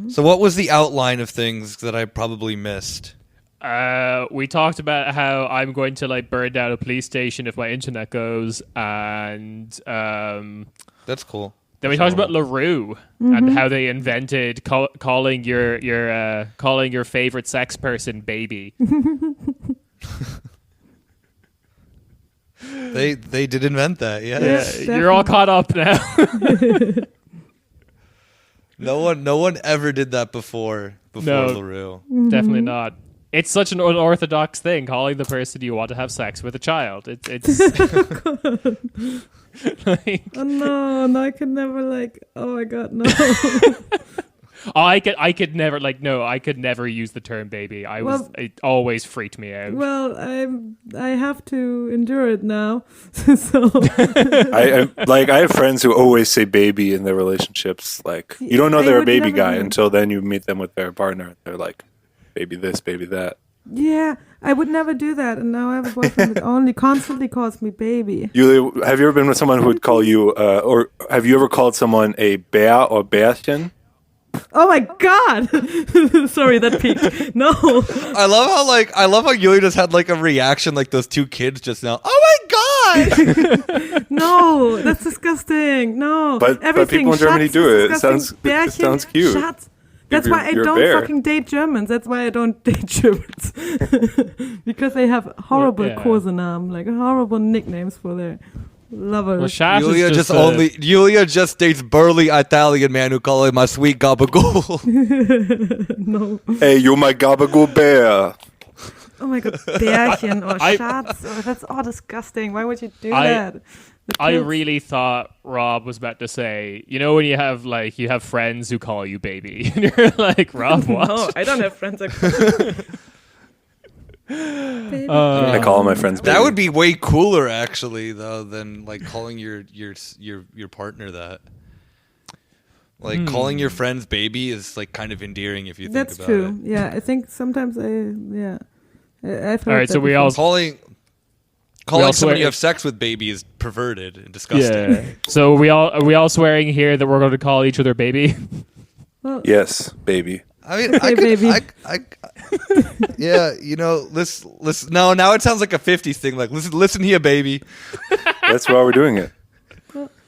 So what was the outline of things that I probably missed? We talked about how I'm going to like burn down a police station if my internet goes, and That's cool. then we talked about LaRue and how they invented calling your favorite sex person baby. They did invent that, yes. Yeah, you're all caught up now. No one ever did that before No. LaRue. Definitely not. It's such an unorthodox thing, calling the person you want to have sex with a child. It's like, Oh no, I could never oh my god, no. I could never I could never use the term baby. It always freaked me out. Well, I have to endure it now. So I have friends who always say baby in their relationships. Like, you don't know they're a baby guy until then you meet them with their partner. They're like, baby this, baby that. yeah, I would never do that, and now I have a boyfriend that only constantly calls me baby. Julia, have you ever been with someone who would call you, or have you ever called someone a bear or Bärchen? Oh my god! Sorry, that peaked. No. I love how Yulia just had like a reaction like those two kids just now. Oh my god! No, that's disgusting. No. But people in Germany do it. It sounds cute. Shut. That's why I don't fucking date Germans. That's why I don't date Germans. Because they have horrible Kosenamen, like horrible nicknames for their lovers. Well, Yulia just dates burly Italian man who call him my sweet gabagool. No. Hey, you're my gabagool bear. Oh my god, Bärchen or Schatz. Oh, that's all disgusting. Why would you do that? I really thought Rob was about to say, you know, when you have friends who call you baby, and you're like, Rob, what? No, I don't have friends. I call my friends baby. That would be way cooler, actually, though, than like calling your partner that. Like calling your friends baby is like kind of endearing if you think That's about true. it. Yeah, I think sometimes I've heard All right, that so we before. all Calling someone you have sex with baby is perverted and disgusting. Yeah. So are we all swearing here that we're going to call each other baby? Well, Yes, baby. I mean, Okay, baby. Yeah, you know, listen. No, now it sounds like a '50s thing. Like, listen here, baby. That's why we're doing it.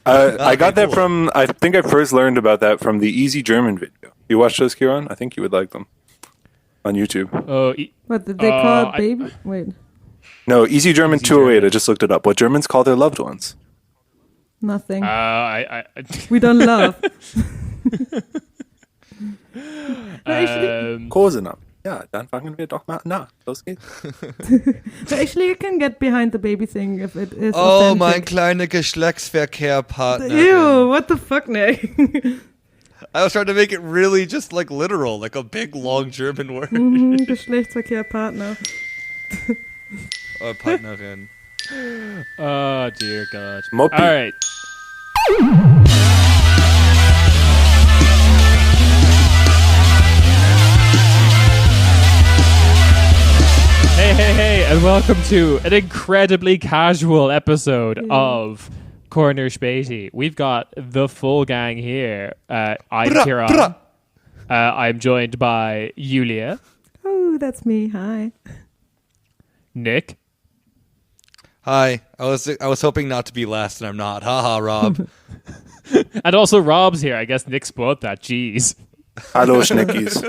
I got that from, I think I first learned about that from the Easy German video. You watched those, Kieran? I think you would like them. On YouTube. what did they call it, baby? Wait, No, Easy German 208. I just looked it up. What Germans call their loved ones. nothing. I We don't love. No, actually, Kosenamen. Ja, dann fangen wir doch mal nach. Los geht's. actually, you can get behind the baby thing if it is Oh, authentic. mein kleiner Geschlechtsverkehrpartner. Ew, what the fuck, Nick? I was trying to make it really just like literal, like a big long German word. Geschlechtsverkehrpartner. Partnerin. oh dear God. Moppy. All right. Hey, and welcome to an incredibly casual episode of Corner Späti. We've got the full gang here. I'm Kieran. I'm joined by Julia, Oh, that's me. Hi. Nick, Hi. I was hoping not to be last, and I'm not. Haha, Rob. and also Rob's here. I guess Nick spoiled that. Jeez. Hallo, Schneckis.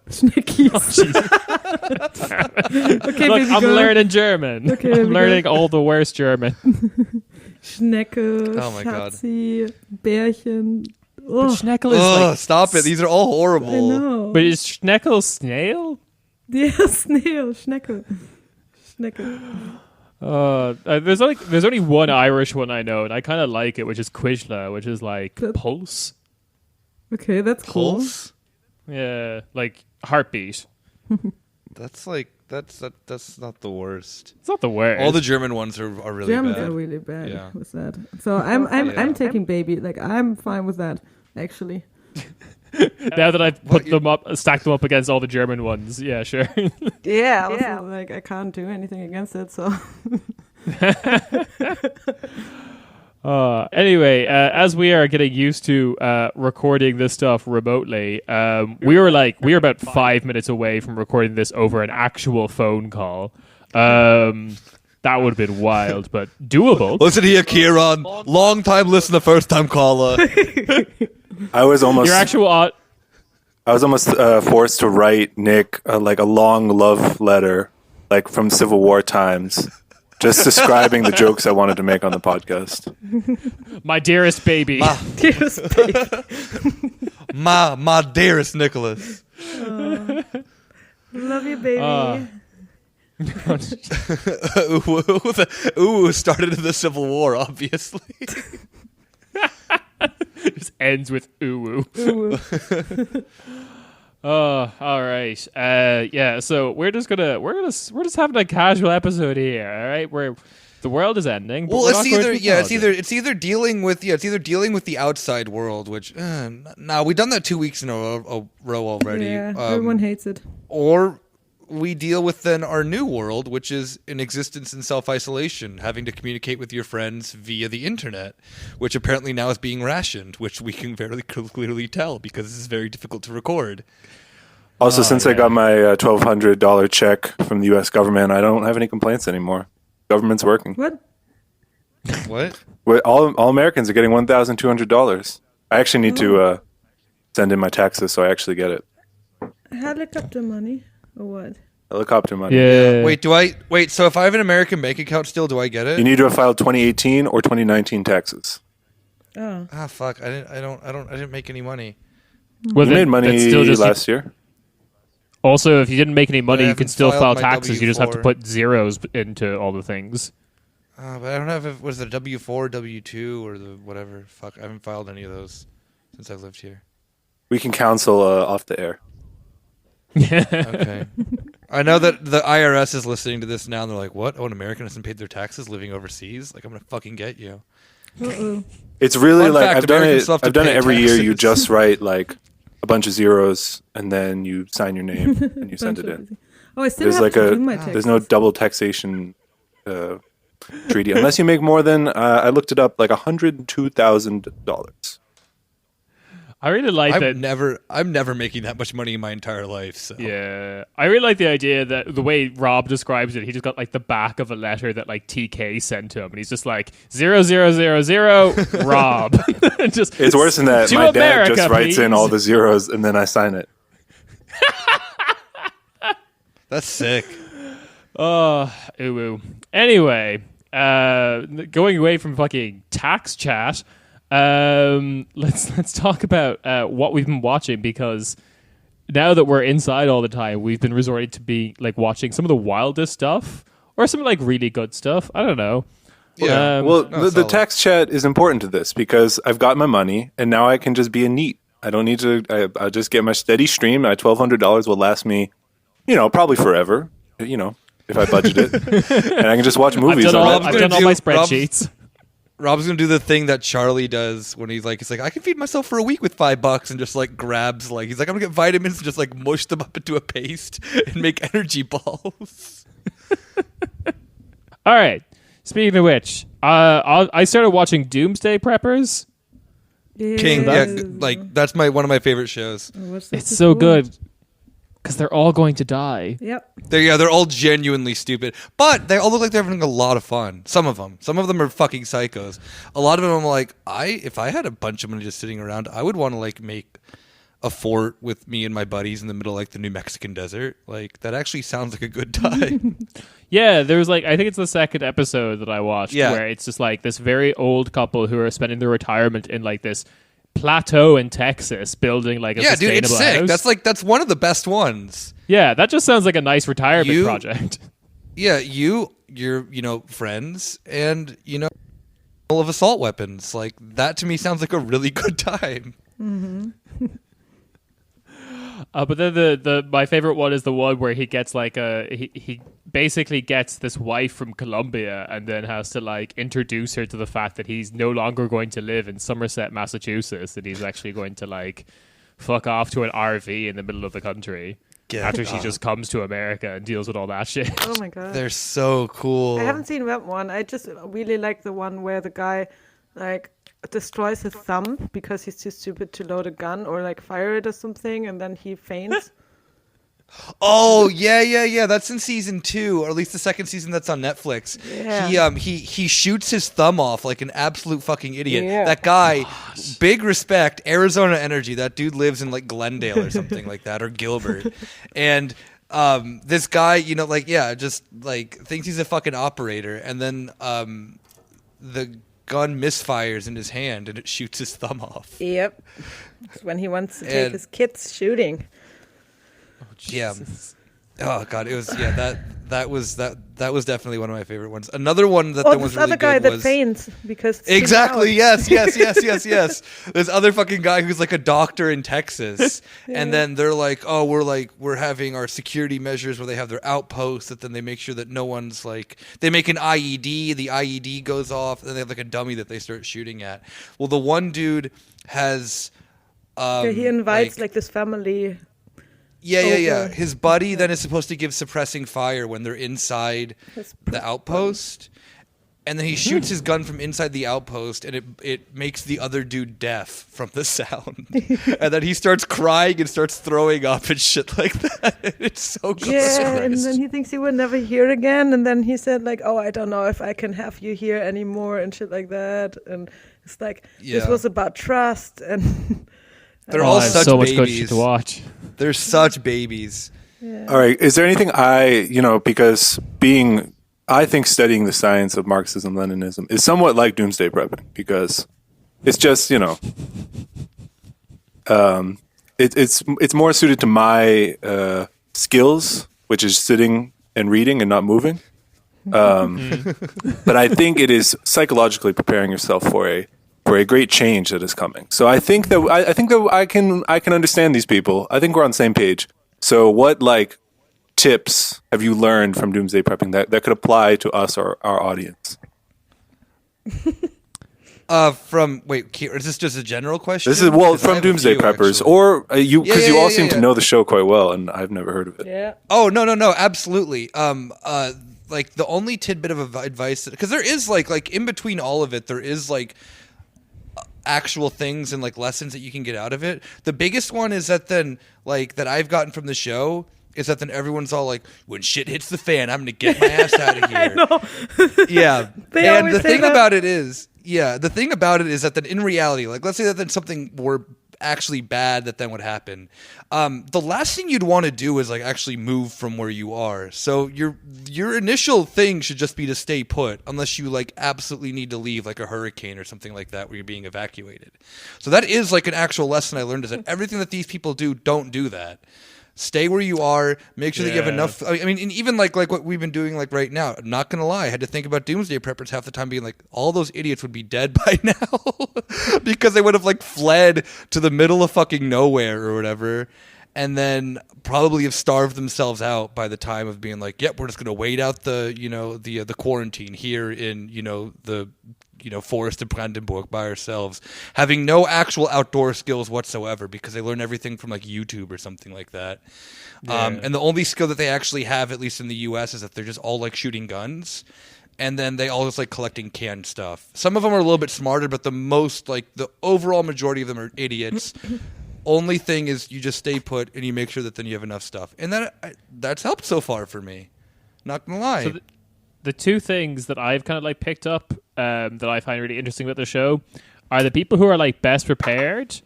Schnickies. Okay, Look, baby I'm girl. learning German. Okay, I'm baby learning all the worst German. Schnecke, Oh my God. Schatzi, Bärchen. But Oh, Schneckel is Oh, like... stop it. These are all I horrible. know. But is Schneckel snail? Yeah, snail, Schnecke. Schnecke. There's only one Irish one I know, and I kind of like it, which is Quizla, which is like The- pulse. Okay, that's cool. Pulse? Yeah, like heartbeat. That's not the worst. It's not the worst. All the German ones are really Germans bad. are really bad Yeah. with that. So I'm Yeah. taking baby. Like I'm fine with that, actually. Now that I've stacked them up against all the German ones, yeah, sure. Yeah. Also, like I can't do anything against it. So Anyway, as we are getting used to recording this stuff remotely, we were about 5 minutes away from recording this over an actual phone call. That would have been wild, but doable. Listen here, Kieran. Long time listener, first time caller. I was almost Your actual forced to write Nick like a long love letter, like from Civil War times. Just describing the jokes I wanted to make on the podcast. My dearest baby. Dearest baby. my dearest Nicholas. Love you, baby. Ooh, started in the Civil War, obviously. Just ends with ooh. Oh, all right. Yeah. So we're just having a casual episode here. All right, where the world is ending. But Well, it's either dealing with the outside world, which no, we've done that 2 weeks in a row already. Yeah, everyone hates it. Or we deal with then our new world, which is an existence in self-isolation, having to communicate with your friends via the internet, which apparently now is being rationed, which we can very clearly tell because this is very difficult to record. Also, since I got my $1,200 check from the U.S. government, I don't have any complaints anymore. Government's working. What? All Americans are getting $1,200. I actually need to send in my taxes so I actually get it. Helicopter money or what? Helicopter money. Yeah. Wait. So if I have an American bank account still, do I get it? You need to have filed 2018 or 2019 taxes. Oh. Ah, fuck! I didn't make any money. Well, You made money last year. Also, if you didn't make any money, I you can haven't still file filed my taxes. You just have to W-4. put zeros into all the things. But I don't have. Was it W-4, W-2, or the whatever? Fuck! I haven't filed any of those since I've lived here. We can counsel off the air. Okay. I know that the IRS is listening to this now, and they're like, "What? Oh, an American hasn't paid their taxes living overseas? Like, I'm gonna fucking get you." Uh-oh. It's really Fun like fact, I've done Americans it. still have to I've done it pay every year. You taxes. just write like a bunch of zeros and then you sign your name and you send it in. Oh, I still There's have like to do my taxes. there's no double taxation treaty unless you make more than I looked it up like $102,000. I really like that. I'm never making that much money in my entire life. So. Yeah, I really like the idea that the way Rob describes it, he just got like the back of a letter that like TK sent to him, and he's just like 0000 Rob. Just It's worse than that. to My dad America, just writes in please. all the zeros and then I sign it. That's sick. Ooh. Anyway, going away from fucking tax chat, let's talk about what we've been watching, because now that we're inside all the time, we've been resorting to be like watching some of the wildest stuff or some like really good stuff. I don't know. Yeah. Well, No, the solid. tax chat is important to this because I've got my money and now I can just be a neat. I don't need to. I just get my steady stream. My $1,200 will last me, probably forever. If I budget it, and I can just watch movies. I've done all Rob's gonna my do- spreadsheets. Rob's gonna do the thing that Charlie does when he's like, I can feed myself for a week with $5, and just like grabs like he's like, I'm gonna get vitamins and just like mush them up into a paste and make energy balls. All right. Speaking of which, I started watching Doomsday Preppers. King, that's one of my favorite shows. It's so good because they're all going to die. Yep. They're all genuinely stupid, but they all look like they're having a lot of fun. Some of them are fucking psychos. A lot of them, I'm like, if I had a bunch of money just sitting around, I would want to like make a fort with me and my buddies in the middle of like the New Mexican desert. Like that actually sounds like a good time. Yeah, there was like, I think it's the second episode that I watched Yeah. where it's just like this very old couple who are spending their retirement in like this plateau in Texas building like a Yeah, dude, sustainable it's sick. house. That's one of the best ones. Yeah, that just sounds like a nice retirement project. Yeah, your friends, and all of assault weapons. Like that to me sounds like a really good time. But then my favorite one is the one where he gets like he basically gets this wife from Colombia and then has to like introduce her to the fact that he's no longer going to live in Somerset, Massachusetts, and he's actually going to like fuck off to an RV in the middle of the country after she just comes to America and deals with all that shit. Oh my god. They're so cool. I haven't seen that one. I just really like the one where the guy like destroys his thumb because he's too stupid to load a gun or like fire it or something, and then he faints. Oh yeah. That's in season 2, or at least the second season that's on Netflix. Yeah. He shoots his thumb off like an absolute fucking idiot. Yeah. That guy, big respect, Arizona Energy. That dude lives in like Glendale or something like that, or Gilbert, and this guy, just like thinks he's a fucking operator, and then the gun misfires in his hand and it shoots his thumb off. Yep. It's when he wants to take his kids shooting. Yeah. Oh god, it was that was definitely one of my favorite ones. Another one that was really other guy good that faints because it's exactly yes. This other fucking guy who's like a doctor in Texas, and then they're like, oh, we're having our security measures where they have their outposts, that then they make sure that no one's like, they make an IED, the IED goes off, and they have like a dummy that they start shooting at. Well, the one dude has he invites like this family. Yeah. His buddy then is supposed to give suppressing fire when they're inside the outpost. And then he shoots his gun from inside the outpost, and it makes the other dude deaf from the sound. And then he starts crying and starts throwing up and shit like that. It's so good. Yeah, and then he thinks he will never hear again. And then he said like, oh, I don't know if I can have you here anymore and shit like that. And it's like, this was about trust. And they're all such so babies. Much good shit to watch. They're such babies. Yeah. All right. Is there anything because I think studying the science of Marxism, Leninism is somewhat like doomsday prepping, because it's just, it's more suited to my skills, which is sitting and reading and not moving. But I think it is psychologically preparing yourself for a great change that is coming. So I think that I can understand these people. I think we're on the same page. So what tips have you learned from doomsday prepping that could apply to us or our audience? Is this just a general question? This is from doomsday preppers, actually. Or you, because you all seem to know the show quite well, and I've never heard of it. Yeah. Oh no, absolutely. Like the only tidbit of advice, because there is like in between all of it, there is like actual things and like lessons that you can get out of it. The biggest one is that then that I've gotten from the show is that then everyone's all like, when shit hits the fan, I'm gonna get my ass out of here. I know. Yeah. And the thing that. about it is that then in reality, like let's say that then something were actually bad that then would happen. The last thing you'd want to do is like actually move from where you are. So your initial thing should just be to stay put, unless you like absolutely need to leave, like a hurricane or something like that where you're being evacuated. So that is like an actual lesson I learned, is that everything that these people do, don't do that. Stay where you are. Make sure that you have enough. I mean, and even like what we've been doing like right now. I'm not gonna lie, I had to think about doomsday preppers half the time, being like, all those idiots would be dead by now because they would have like fled to the middle of fucking nowhere or whatever, and then probably have starved themselves out by the time of being like, yep, we're just gonna wait out the the quarantine here in the forest of Brandenburg by ourselves, having no actual outdoor skills whatsoever, because they learn everything from like YouTube or something like that. Yeah. And the only skill that they actually have, at least in the US, is that they're just all like shooting guns, and then they all just like collecting canned stuff. Some of them are a little bit smarter, but the overall majority of them are idiots. Only thing is you just stay put and you make sure that then you have enough stuff, and that's helped so far for me. Not gonna lie. So the two things that I've kind of like picked up that I find really interesting about the show are the people who are like best prepared.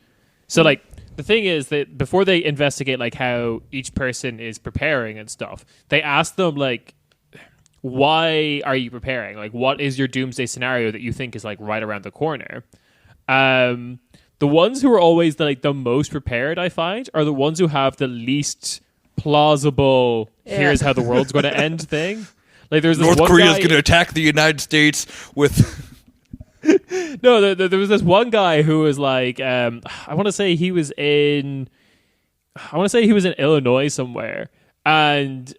So like the thing is that before they investigate like how each person is preparing and stuff, they ask them like, why are you preparing? Like, what is your doomsday scenario that you think is like right around the corner? The ones who are always the most prepared, I find, are the ones who have the least plausible here's how the world's going to end thing. Like, there's this North Korea is going to attack the United States with. No, there was this one guy who was like, I want to say he was in Illinois somewhere, and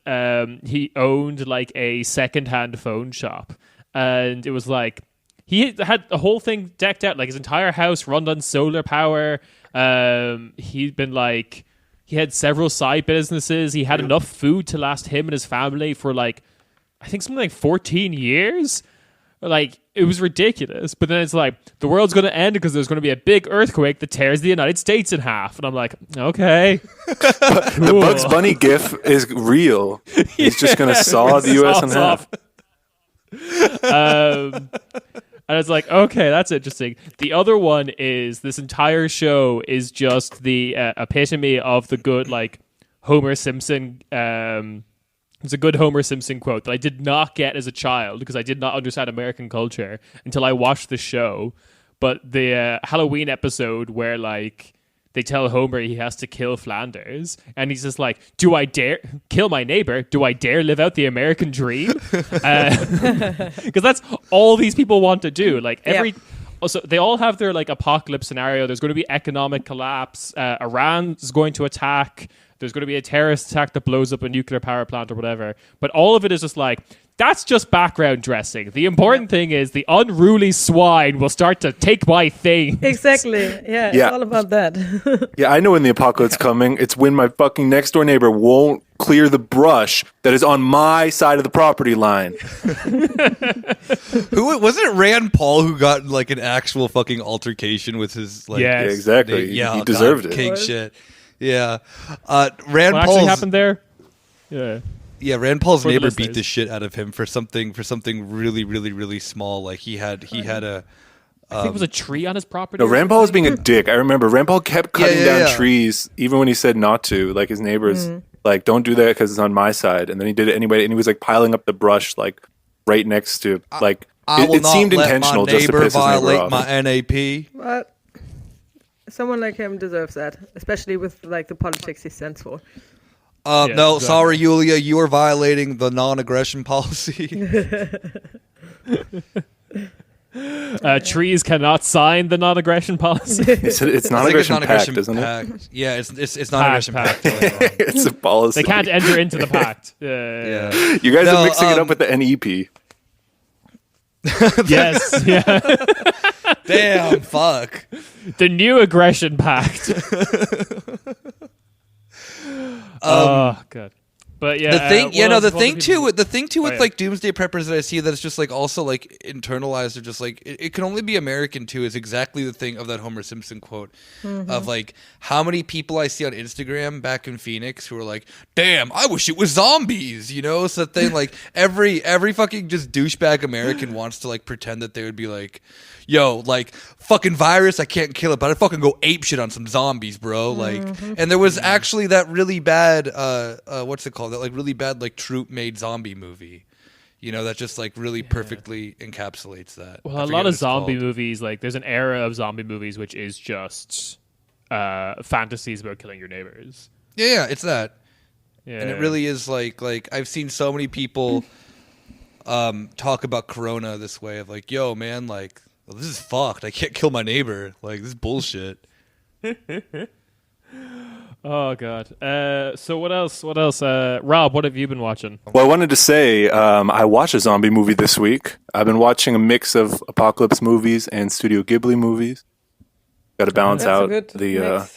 he owned like a secondhand phone shop, and it was like he had the whole thing decked out, like his entire house run on solar power. He'd been like, he had several side businesses. He had enough food to last him and his family for like, I think something like 14 years. like, it was ridiculous. But then it's like, the world's going to end because there's going to be a big earthquake that tears the United States in half. And I'm like, okay. The Bugs Bunny gif is real. He's just going to saw the U.S. in half. And it's like, okay, that's interesting. The other one is this entire show is just the epitome of the good, like, Homer Simpson. It's a good Homer Simpson quote that I did not get as a child because I did not understand American culture until I watched the show. But the Halloween episode where, like, they tell Homer he has to kill Flanders, and he's just like, do I dare kill my neighbor? Do I dare live out the American dream? Because that's all these people want to do. Like, so they all have their, like, apocalypse scenario. There's going to be economic collapse. Iran is going to attack. There's going to be a terrorist attack that blows up a nuclear power plant or whatever. But all of it is just like, that's just background dressing. The important thing is the unruly swine will start to take my thing. Exactly. Yeah, it's all about that. Yeah, I know when the apocalypse is coming. It's when my fucking next door neighbor won't clear the brush that is on my side of the property line. Who wasn't it? Rand Paul who got in, like, an actual fucking altercation with his, like, Yes. Yeah, exactly. He deserved it. King shit. Yeah. Rand What Paul's actually happened there? Yeah. Yeah, Rand Paul's For the neighbor listeners. beat the shit out of him for something really, really, really small. Like he had a I think it was a tree on his property. No, Rand Paul was being a dick. I remember Rand Paul kept cutting down yeah. trees, even when he said not to. Like, his neighbors, like, don't do that because it's on my side. And then he did it anyway, and he was, like, piling up the brush, like, right next to, like, I will it seemed not let intentional my just to neighbor piss his neighbor violate off. my NAP. But someone like him deserves that, especially with, like, the politics he stands for. No, exactly. sorry, Yulia, you are violating the non-aggression policy. Trees cannot sign the non-aggression policy. It's not aggression pact, isn't it? pact. Yeah, it's not aggression pact. It's a policy. They can't enter into the pact. Yeah. You guys No, are mixing it up with the NEP. Yes. Yeah. Damn, fuck. The new aggression pact. Oh god. But yeah, the thing too with like doomsday preppers that I see that it's just like also like internalized or just like it can only be American too is exactly the thing of that Homer Simpson quote of like how many people I see on Instagram back in Phoenix who are like, damn, I wish it was zombies, you know? So that they like every fucking just douchebag American wants to like pretend that they would be like, yo, like fucking virus, I can't kill it, but I fucking go ape shit on some zombies, bro. Like, and there was actually that really bad, what's it called? That like really bad like troop made zombie movie, you know, that just like really perfectly encapsulates that. Well, a lot of zombie movies, like there's an era of zombie movies which is just fantasies about killing your neighbors. Yeah, it's that. Yeah. And it really is like I've seen so many people talk about Corona this way of like, yo, man, like, well, this is fucked. I can't kill my neighbor. Like, this is bullshit. Oh god. So what else? Rob, what have you been watching? Well, I wanted to say I watched a zombie movie this week. I've been watching a mix of apocalypse movies and Studio Ghibli movies. Got to balance out the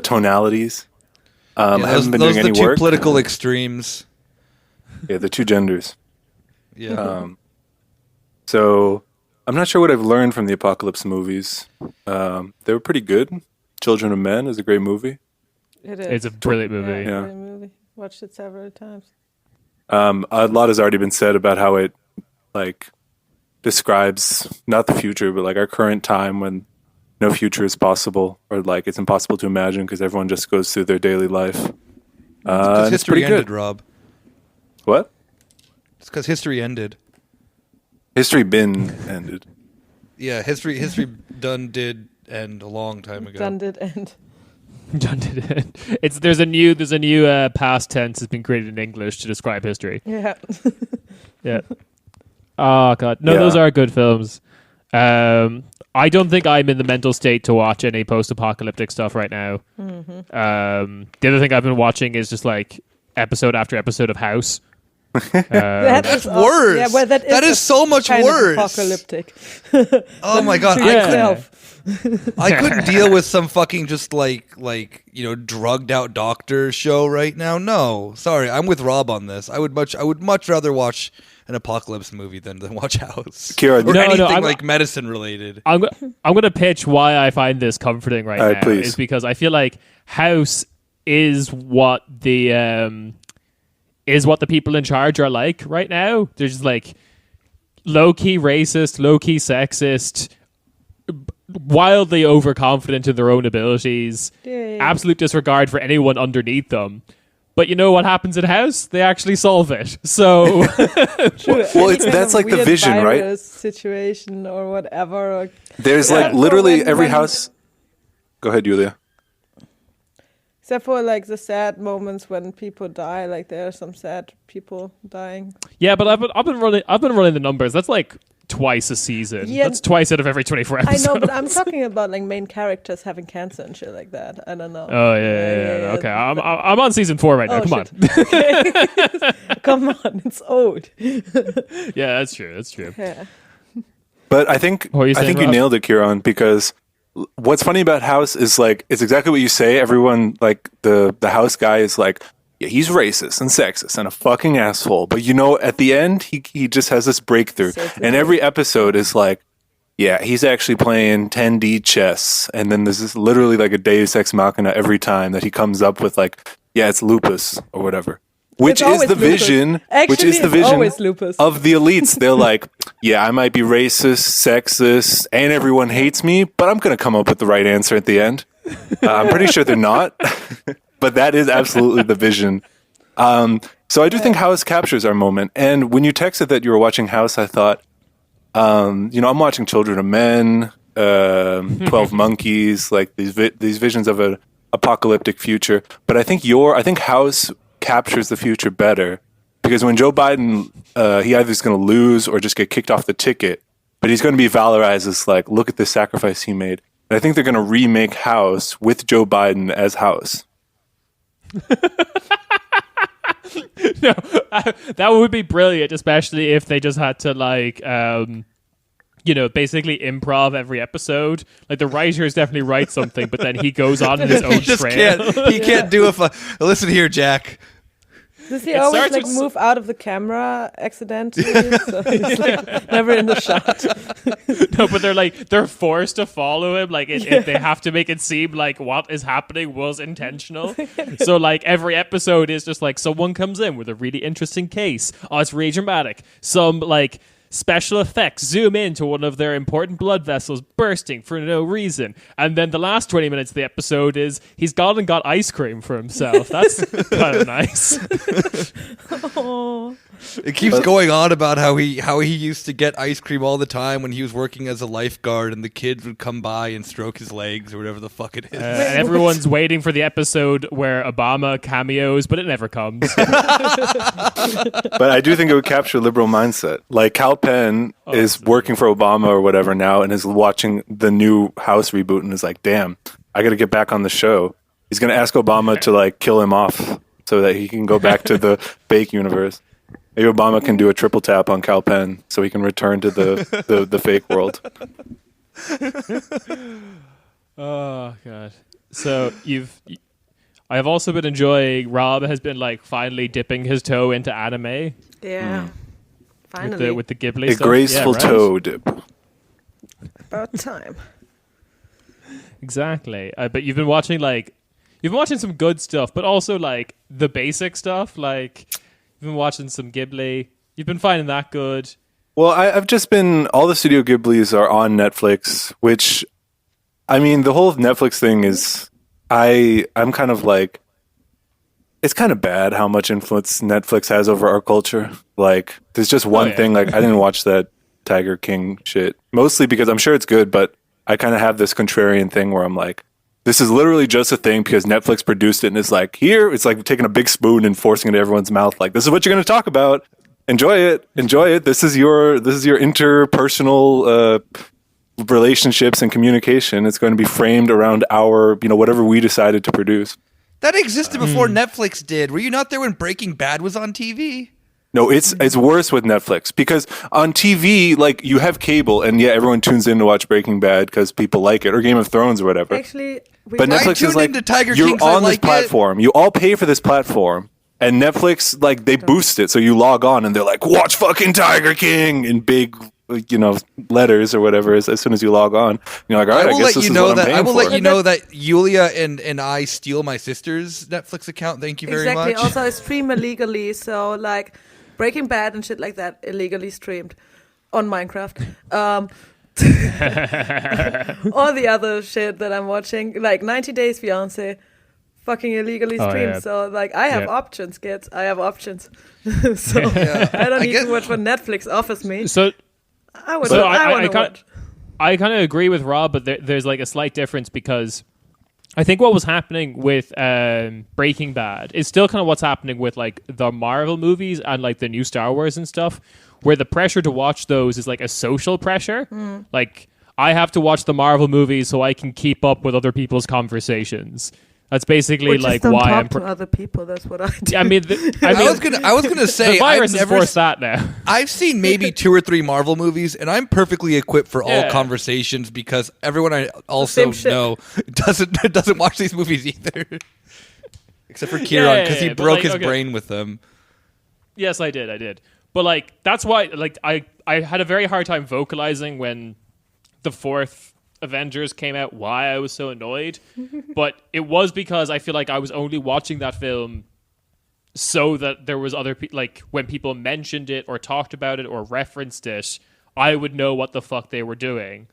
tonalities. I haven't been doing any those are the work. two political extremes. Yeah, the two genders. Yeah. So I'm not sure what I've learned from the apocalypse movies. They were pretty good. Children of Men is a great movie. It is. It's a brilliant movie. Yeah, Yeah. great movie. Watched it several times. A lot has already been said about how it like describes not the future, but like our current time when no future is possible, or like it's impossible to imagine because everyone just goes through their daily life. Because it's history pretty ended, good. Rob. What? It's because history ended. History been ended. Yeah, history did end a long time ago. Done did end. Done did it. There's a new past tense has been created in English to describe history. Yeah. Yeah. Oh god. No, Yeah. those are good films. I don't think I'm in the mental state to watch any post-apocalyptic stuff right now. The other thing I've been watching is just like episode after episode of House. That's worse. Yeah, well, that is so much worse. Apocalyptic. Oh my god, I couldn't deal with some fucking just like drugged out doctor show right now. No, sorry, I'm with Rob on this. I would much rather watch an apocalypse movie than watch House. Kira, or anything like medicine related. I'm going to pitch why I find this comforting right now. Please. Is because I feel like House is what the people in charge are like right now. They're just like low-key racist, low-key sexist, wildly overconfident in their own abilities, absolute disregard for anyone underneath them. But you know what happens in House? They actually solve it. So, well, that's like the vision, right? Situation or whatever. There's like literally every house. Go ahead, Julia. Except for like the sad moments when people die, like there are some sad people dying. Yeah, but I've been running the numbers. That's like twice a season. Yeah, that's twice out of every 24 episodes. I know, but I'm talking about like main characters having cancer and shit like that. I don't know. Oh yeah. Okay, I'm on season 4 right now. Come on. Okay. Come on, it's old. Yeah, that's true. Yeah. But I think you nailed it, Kieran, because what's funny about House is like it's exactly what you say. Everyone like the House guy is like, yeah, he's racist and sexist and a fucking asshole. But at the end, he just has this breakthrough. And every episode is like, yeah, he's actually playing 10D chess. And then there's this literally like a Deus Ex Machina every time that he comes up with like, yeah, it's lupus or whatever. Which is the vision of the elites. They're like, yeah, I might be racist, sexist, and everyone hates me, but I'm going to come up with the right answer at the end. I'm pretty sure they're not. But that is absolutely the vision. So I do think House captures our moment. And when you texted that you were watching House, I thought, I'm watching Children of Men, 12 Monkeys, like these visions of an apocalyptic future. But I think House captures the future better because when Joe Biden, he either is going to lose or just get kicked off the ticket, but he's going to be valorized as like, look at the sacrifice he made. And I think they're going to remake House with Joe Biden as House. No, that would be brilliant, especially if they just had to like, basically improv every episode. Like the writers definitely write something, but then he goes on in his own trail. He can't do listen here, Jack. Does he always like move out of the camera accidentally? So he's like never in the shot. No, but they're forced to follow him. Like they have to make it seem like what is happening was intentional. So like every episode is just like someone comes in with a really interesting case. Oh, it's really dramatic. Some like special effects zoom into one of their important blood vessels bursting for no reason. And then the last 20 minutes of the episode is he's gone and got ice cream for himself. That's kind of nice. Oh. It keeps going on about how he used to get ice cream all the time when he was working as a lifeguard and the kids would come by and stroke his legs or whatever the fuck it is. And everyone's waiting for the episode where Obama cameos, but it never comes. But I do think it would capture liberal mindset. Like Cal Penn is working for Obama or whatever now and is watching the new House reboot and is like, damn, I got to get back on the show. He's going to ask Obama to like kill him off so that he can go back to the fake universe. Maybe Obama can do a triple tap on Cal Penn so he can return to the fake world. Oh God! So I've also been enjoying. Rob has been like finally dipping his toe into anime. Yeah, finally with the Ghibli. A stuff. graceful toe dip. About time. Exactly, but you've been watching some good stuff, but also like the basic stuff, like. You've been watching some Ghibli. You've been finding that good. Well, I've just been... All the Studio Ghiblis are on Netflix, which... I mean, the whole Netflix thing is... I'm kind of like... It's kind of bad how much influence Netflix has over our culture. Like, there's just one thing. Like, I didn't watch that Tiger King shit. Mostly because I'm sure it's good, but I kind of have this contrarian thing where I'm like... This is literally just a thing because Netflix produced it and it's like, here, it's like taking a big spoon and forcing it in everyone's mouth. Like, this is what you're going to talk about. Enjoy it. This is your interpersonal relationships and communication. It's going to be framed around our, whatever we decided to produce. That existed before Netflix did. Were you not there when Breaking Bad was on TV? No, it's worse with Netflix because on TV, like you have cable, and everyone tunes in to watch Breaking Bad because people like it, or Game of Thrones or whatever. Actually, but Netflix is like, Tiger you're King 'cause on this platform. You all pay for this platform, and Netflix, like, they boost it, so you log on, and they're like, watch fucking Tiger King in big, letters or whatever. As soon as you log on, you're like, all right, I guess this is what I'm paying for. I will let you know that Yulia and I steal my sister's Netflix account. Thank you very much. Exactly. Also, I stream illegally, so like Breaking Bad and shit like that illegally streamed on Minecraft. All the other shit that I'm watching, like 90 Days Fiancé, fucking illegally streamed. Yeah. So like I have options, kids. I have options. So I don't need to watch what Netflix offers me. So I want to watch. I kind of agree with Rob, but there's like a slight difference because I think what was happening with Breaking Bad is still kind of what's happening with like the Marvel movies and like the new Star Wars and stuff, where the pressure to watch those is like a social pressure. Like I have to watch the Marvel movies so I can keep up with other people's conversations. That's basically like why I'm to other people. That's what I do. I mean, I was gonna say the virus has forced that now. I've seen maybe 2 or 3 Marvel movies, and I'm perfectly equipped for all conversations because everyone I also know doesn't watch these movies either, except for Kieran because he broke his brain with them. Yes, I did. But like that's why like I had a very hard time vocalizing when the 4th Avengers came out why I was so annoyed, but it was because I feel like I was only watching that film so that there was other people, like when people mentioned it or talked about it or referenced it, I would know what the fuck they were doing,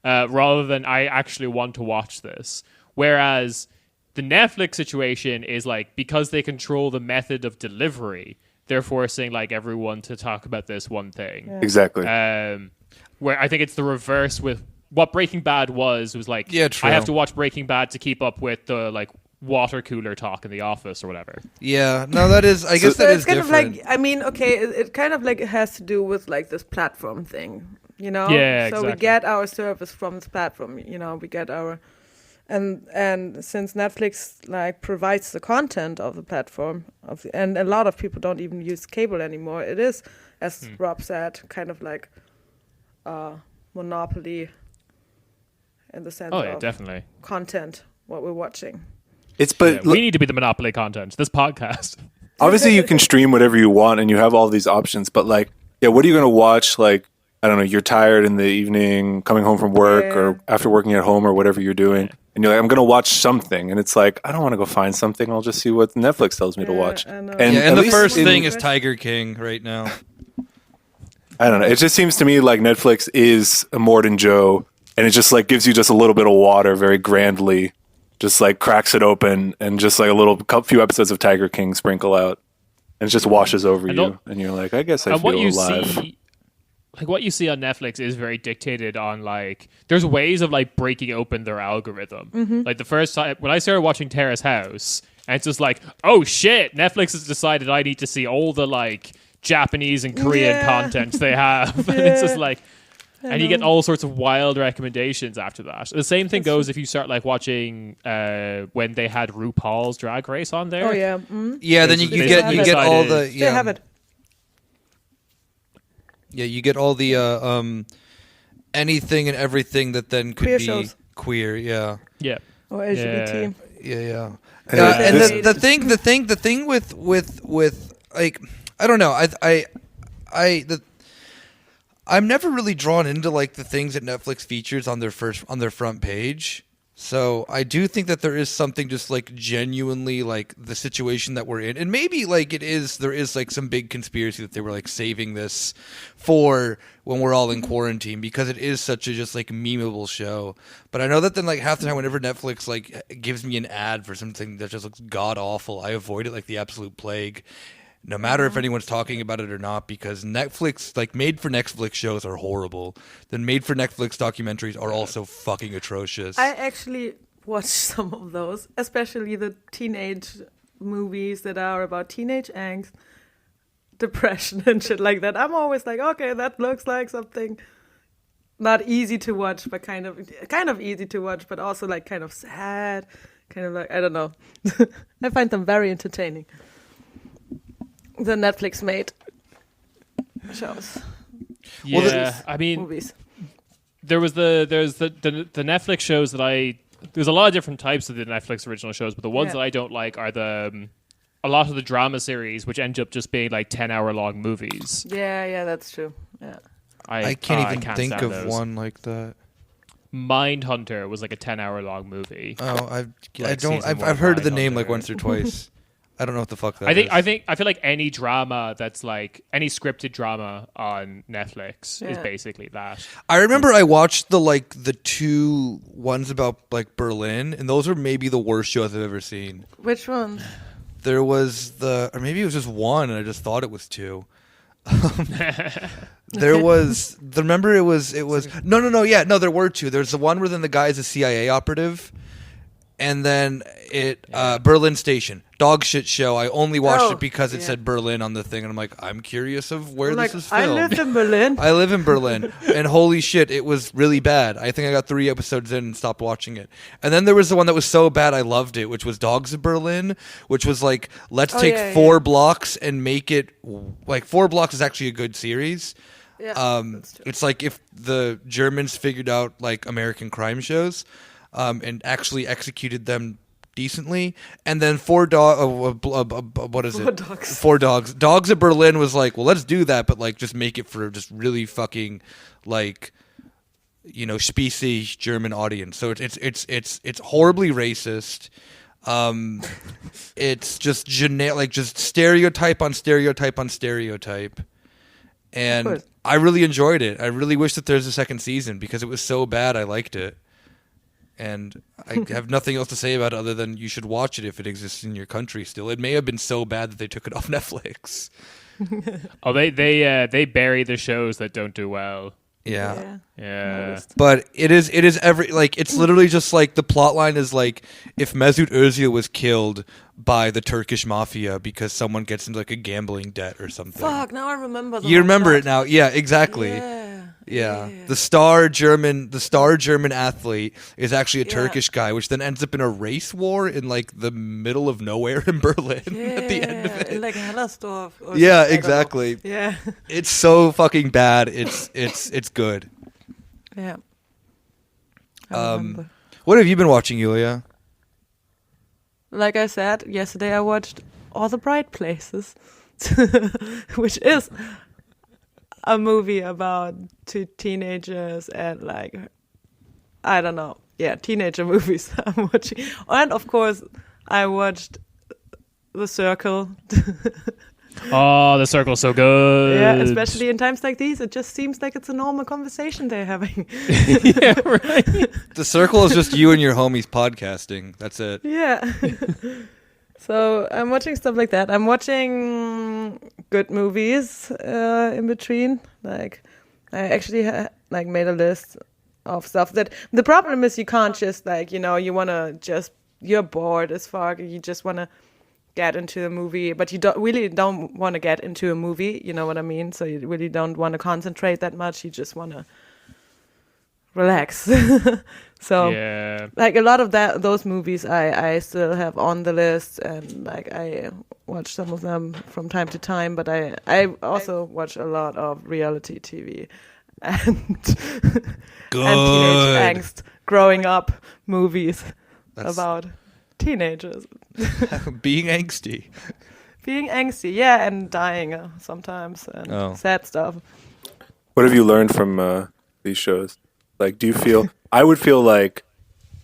rather than I actually want to watch this. Whereas the Netflix situation is like, because they control the method of delivery, they're forcing like everyone to talk about this one thing. Exactly. Where I think it's the reverse with what Breaking Bad was like, I have to watch Breaking Bad to keep up with the like water cooler talk in the office or whatever. Yeah, no, that is, I guess that is kind different. Of like, I mean, okay, it kind of like has to do with like this platform thing, Yeah, so exactly. we get our service from this platform, we get our, and since Netflix like provides the content of the platform and a lot of people don't even use cable anymore, it is, as Rob said, kind of like monopoly in the sense of definitely content, what we're watching. We need to be the monopoly content, this podcast. Obviously, you can stream whatever you want and you have all these options, but like, what are you going to watch? Like, I don't know, you're tired in the evening, coming home from work or after working at home or whatever you're doing. And you're like, I'm going to watch something. And it's like, I don't want to go find something. I'll just see what Netflix tells me to watch. And the first thing is Tiger King right now. I don't know. It just seems to me like Netflix is a Mort & Joe, and it just like gives you just a little bit of water very grandly, just like cracks it open, and just like a few episodes of Tiger King sprinkle out, and it just washes over you, and you're like, I guess I feel alive. What you see on Netflix is very dictated on like, there's ways of like breaking open their algorithm. Like the first time when I started watching Terrace House, and it's just like, oh shit, Netflix has decided I need to see all the like Japanese and Korean content they have. And it's just like, and you get all sorts of wild recommendations after that. The same thing goes if you start like watching when they had RuPaul's Drag Race on there. Oh yeah. Yeah, then you get all the They have it. Yeah, you get all the anything and everything that then could queer be shows. Queer, yeah. Yeah. Or LGBT. Yeah. And the thing with like, I don't know. I'm never really drawn into like the things that Netflix features on their front page. So I do think that there is something just like genuinely like the situation that we're in, and maybe like there is like some big conspiracy that they were like saving this for when we're all in quarantine because it is such a just like memeable show. But I know that then like half the time whenever Netflix like gives me an ad for something that just looks god awful, I avoid it like the absolute plague. No matter if anyone's talking about it or not, because Netflix, like made-for-Netflix shows are horrible. Then made-for-Netflix documentaries are also fucking atrocious. I actually watched some of those, especially the teenage movies that are about teenage angst, depression, and shit like that. I'm always like, okay, that looks like something not easy to watch, but kind of easy to watch, but also like kind of sad, kind of like, I don't know. I find them very entertaining. The Netflix made shows. Yeah, I mean, Movies. there's the Netflix shows that there's a lot of different types of the Netflix original shows, but the ones that I don't like are a lot of the drama series, which end up just being like 10-hour long movies. Yeah, that's true. Yeah. I can't even think stand of those. one like that. Mindhunter was like a 10-hour long movie. Oh, Like season one I've heard of the name Mindhunter. like once or twice. I don't know what the fuck that I is. feel like any drama that's like any scripted drama on Netflix is Yeah. basically that. I remember I watched the two ones about like Berlin, and those are maybe the worst shows I've ever seen. Which one? There was or maybe it was just one, and I just thought it was two. There was remember it was no there were two. There's the one where then the guy is a CIA operative, and then Berlin Station, dog shit show. I only watched it because it said Berlin on the thing, and I'm like, I'm curious of where this is filmed. I lived in Berlin. I live in Berlin, and holy shit, it was really bad. I think I got 3 episodes in and stopped watching it. And then there was the one that was so bad I loved it, which was Dogs of Berlin, which was like, let's take 4 blocks and make it like 4 blocks is actually a good series. Yeah, that's true. It's like if the Germans figured out like American crime shows, and actually executed them decently. And then what is it? 4 Dogs. 4 Dogs. Dogs of Berlin was like, well, let's do that, but like just make it for just really fucking like, you know, Spießy German audience. So it's horribly racist. It's just like just stereotype on stereotype on stereotype. And I really enjoyed it. I really wish that there's a second season because it was so bad I liked it. And I have nothing else to say about it other than you should watch it if it exists in your country still. It may have been so bad that they took it off Netflix. Oh, they bury the shows that don't do well. Yeah. But it's literally just like the plot line is like if Mesut Özil was killed by the Turkish mafia because someone gets into like a gambling debt or something. Fuck, now I remember the You whole remember plot. it now. Yeah, exactly. Yeah. The star German athlete is actually a Turkish guy, which then ends up in a race war in like the middle of nowhere in Berlin at the end of it. In like Hellersdorf. Or Yeah, something, I don't know. exactly. Yeah. It's so fucking bad. It's good. Yeah. I remember. What have you been watching, Yulia? Like I said, yesterday I watched All the Bright Places, which is a movie about 2 teenagers and like, I don't know. Yeah, teenager movies I'm watching. And of course, I watched The Circle. Oh, The Circle's so good. Yeah, especially in times like these, it just seems like it's a normal conversation they're having. Yeah, right. The Circle is just you and your homies podcasting. That's it. Yeah. So I'm watching stuff like that. I'm watching good movies in between. Like I actually made a list of stuff that the problem is you can't just like, you know, you're bored as fuck. You just want to get into a movie, but you really don't want to get into a movie. You know what I mean? So you really don't want to concentrate that much. You just want to relax. So yeah. like a lot of those movies I still have on the list, and like I watch some of them from time to time, but I also watch a lot of reality TV and Good. and teenage angst growing up movies That's- about teenagers Being angsty. being angsty, yeah, and dying sometimes and sad stuff. What have you learned from these shows? Like, do you feel? I would feel like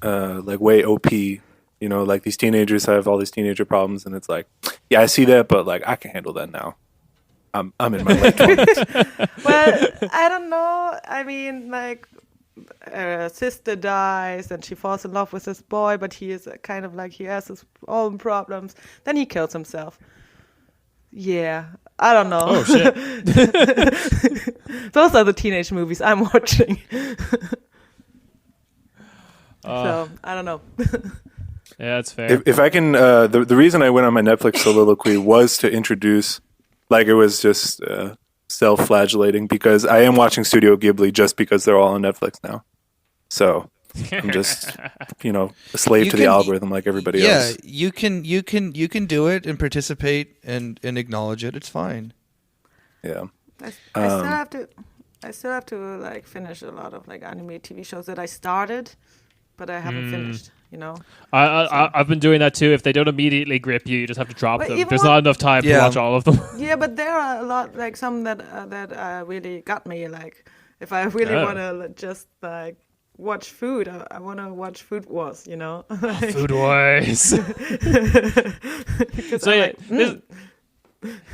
way OP. You know, like these teenagers have all these teenager problems, and it's like, yeah, I see that, but like I can handle that now. I'm in my late 20s. Well, I don't know. I mean, like, her sister dies and she falls in love with this boy, but he is kind of like, he has his own problems. Then he kills himself. Yeah, I don't know. Oh, shit. Those are the teenage movies I'm watching. So, I don't know. Yeah, that's fair. If I can, the reason I went on my Netflix soliloquy was to introduce, like it was just self-flagellating because I am watching Studio Ghibli just because they're all on Netflix now. So I'm just, a slave to the algorithm like everybody else. Yeah, you can do it and participate and acknowledge it. It's fine. Yeah. I still have to. I still have to like finish a lot of like anime TV shows that I started, but I haven't finished. You know. I've been doing that too. If they don't immediately grip you, you just have to drop But them. even There's when- not enough time to watch all of them. Yeah, but there are a lot like some that really got me. Like if I really want to just like watch food, I want to watch Food Wars. You know. Like, Food Wars. So yeah, this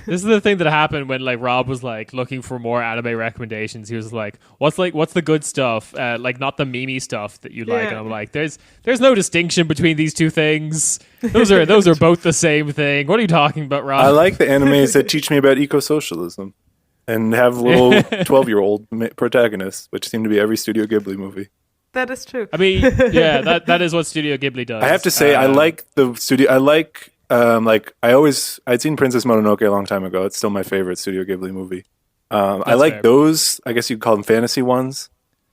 is the thing that happened when like Rob was like looking for more anime recommendations. He was like, what's the good stuff? Like not the meme stuff that you like." Yeah. And I'm like, "There's no distinction between these two things. Those are both the same thing. What are you talking about, Rob?" I like the animes that teach me about eco-socialism and have little 12-year-old protagonists, which seem to be every Studio Ghibli movie. that is true. I mean, yeah, that is what Studio Ghibli does. I have to say, I like the studio. I like, I'd seen Princess Mononoke a long time ago. It's still my favorite Studio Ghibli movie. I like fair. those. I guess you'd call them fantasy ones.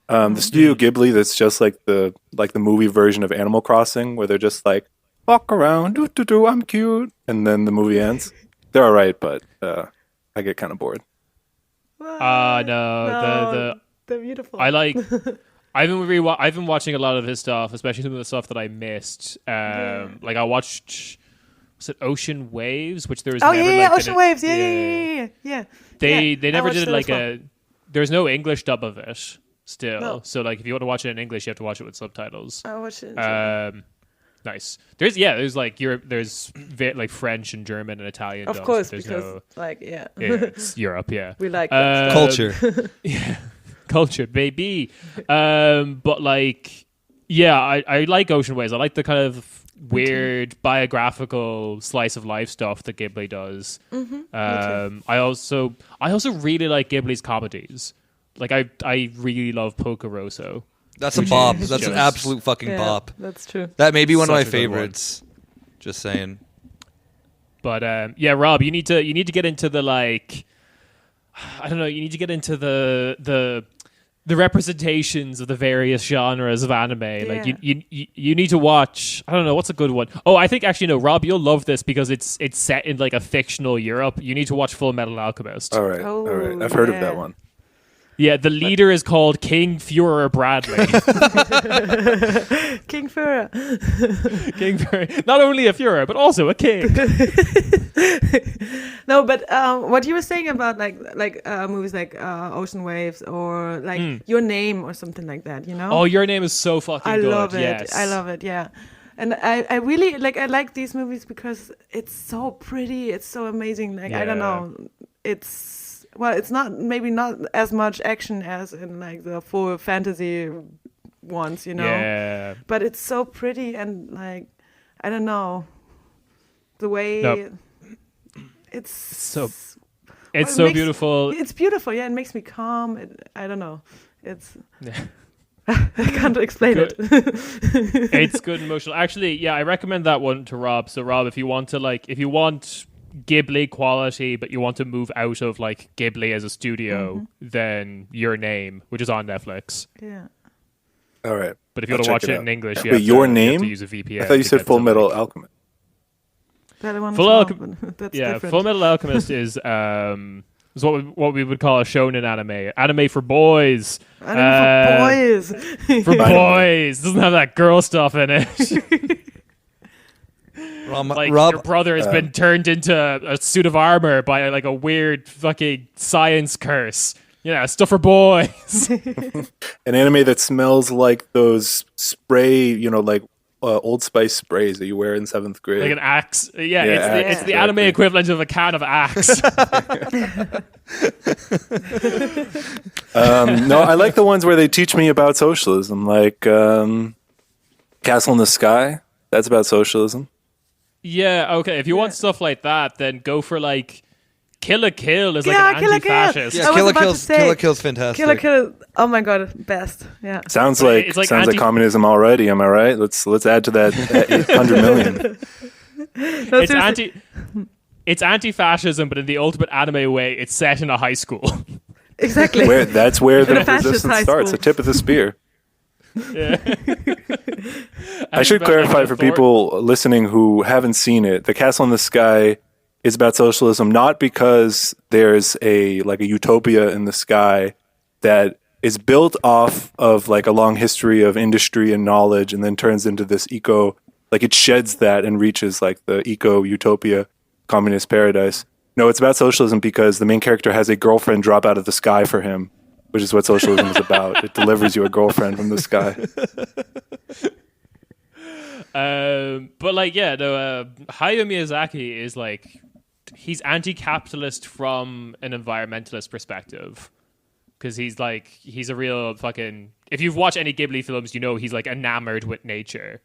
The Studio Ghibli that's just like the movie version of Animal Crossing, where they're just like walk around, do, I'm cute, and then the movie ends. They're all right, but I get kind of bored. No, they're beautiful. I like. I've been watching a lot of his stuff, especially some of the stuff that I missed. Like I watched, was it Ocean Waves, which there was never like Ocean Waves. Yeah. They I never watched did it like as well. there's no English dub of it still. No. So like if you want to watch it in English, you have to watch it with subtitles. I watched it. Nice. There's like Europe. There's like French and German and Italian. Of dubs, course, but there's because yeah, it's Europe. Yeah, we like that stuff. Culture. culture, baby. But like, yeah, I like Ocean Waves. I like the kind of weird biographical slice of life stuff that Ghibli does. I also really like Ghibli's comedies. Like I really love Pocoroso. That's a Which bop. is That's an just- absolute fucking Yeah, bop. that's true. That may be one of my Such a good one. favorites. Just saying. But yeah, Rob, you need to get into the like, I don't know, you need to get into the representations of the various genres of anime. Like you need to watch. I don't know what's a good one. Oh, I think actually no, Rob, you'll love this because it's set in like a fictional Europe. You need to watch Full Metal Alchemist. All right. I've heard of that one. Yeah, the leader is called King Führer Bradley. King Führer. King Führer, not only a Führer but also a king. No, but what you were saying about like movies like Ocean Waves or like Your Name or something like that, you know? Oh, Your Name is so fucking I good. love it. Yes. I love it. Yeah. And I really I like these movies because it's so pretty. It's so amazing. Like I don't Yeah. know. It's maybe not as much action as in like the full fantasy ones, you know. Yeah. But it's so pretty and like I don't know the way No. it's So well, it's it so makes- beautiful. It's beautiful. Yeah, it makes me calm. I don't know. It's Yeah. I can't explain Good. it. It's good and emotional. Actually, yeah, I recommend that one to Rob. So Rob, if you want Ghibli quality, but you want to move out of like Ghibli as a studio, then Your Name, which is on Netflix. Yeah. All right. But if you I'll want to check watch it it out. in English, Wait, you have Your to, you have Name? to use a VPN. I thought you to said get Full to, Metal like- Alchemist. That one Full as well, Alchem- but that's Yeah, different. Full Metal Alchemist is what we would call a shonen anime for boys. For boys. For boys. Doesn't have that girl stuff in it. Like Rob, your brother has been turned into a suit of armor by like a weird fucking science curse. Yeah, stuff for boys. An anime that smells like those spray, like Old Spice sprays that you wear in 7th grade. Like an axe. Yeah, Yeah, it's Axe, the anime exactly. equivalent of a can of axe. No, I like the ones where they teach me about socialism, like Castle in the Sky. That's about socialism. Yeah, okay. If you want stuff like that, then go for like Kill la Kill is like Yeah, an Kill la Kill. anti-fascist. I yeah, was Kill la about to Kill's say- Kill la Kill's fantastic. Kill la Kill. Oh my god, best. Yeah. Sounds But like it's like sounds like communism already. Am I right? Let's add to that 800 million. No, It's seriously. it's anti-fascism, but in the ultimate anime way, it's set in a high school. Exactly. That's where the In a fascist resistance high starts. school. The tip of the spear. Yeah. I should clarify for people listening who haven't seen it. The Castle in the Sky is about socialism, not because there's a utopia in the sky that is built off of like a long history of industry and knowledge and then turns into this it sheds that and reaches like the eco utopia communist paradise. No, it's about socialism because the main character has a girlfriend drop out of the sky for him, which is what socialism is about. It delivers you a girlfriend from the sky. But like, yeah, no, Hayao Miyazaki is like, he's anti-capitalist from an environmentalist perspective. Because he's a real fucking, if you've watched any Ghibli films, you know he's like enamored with nature.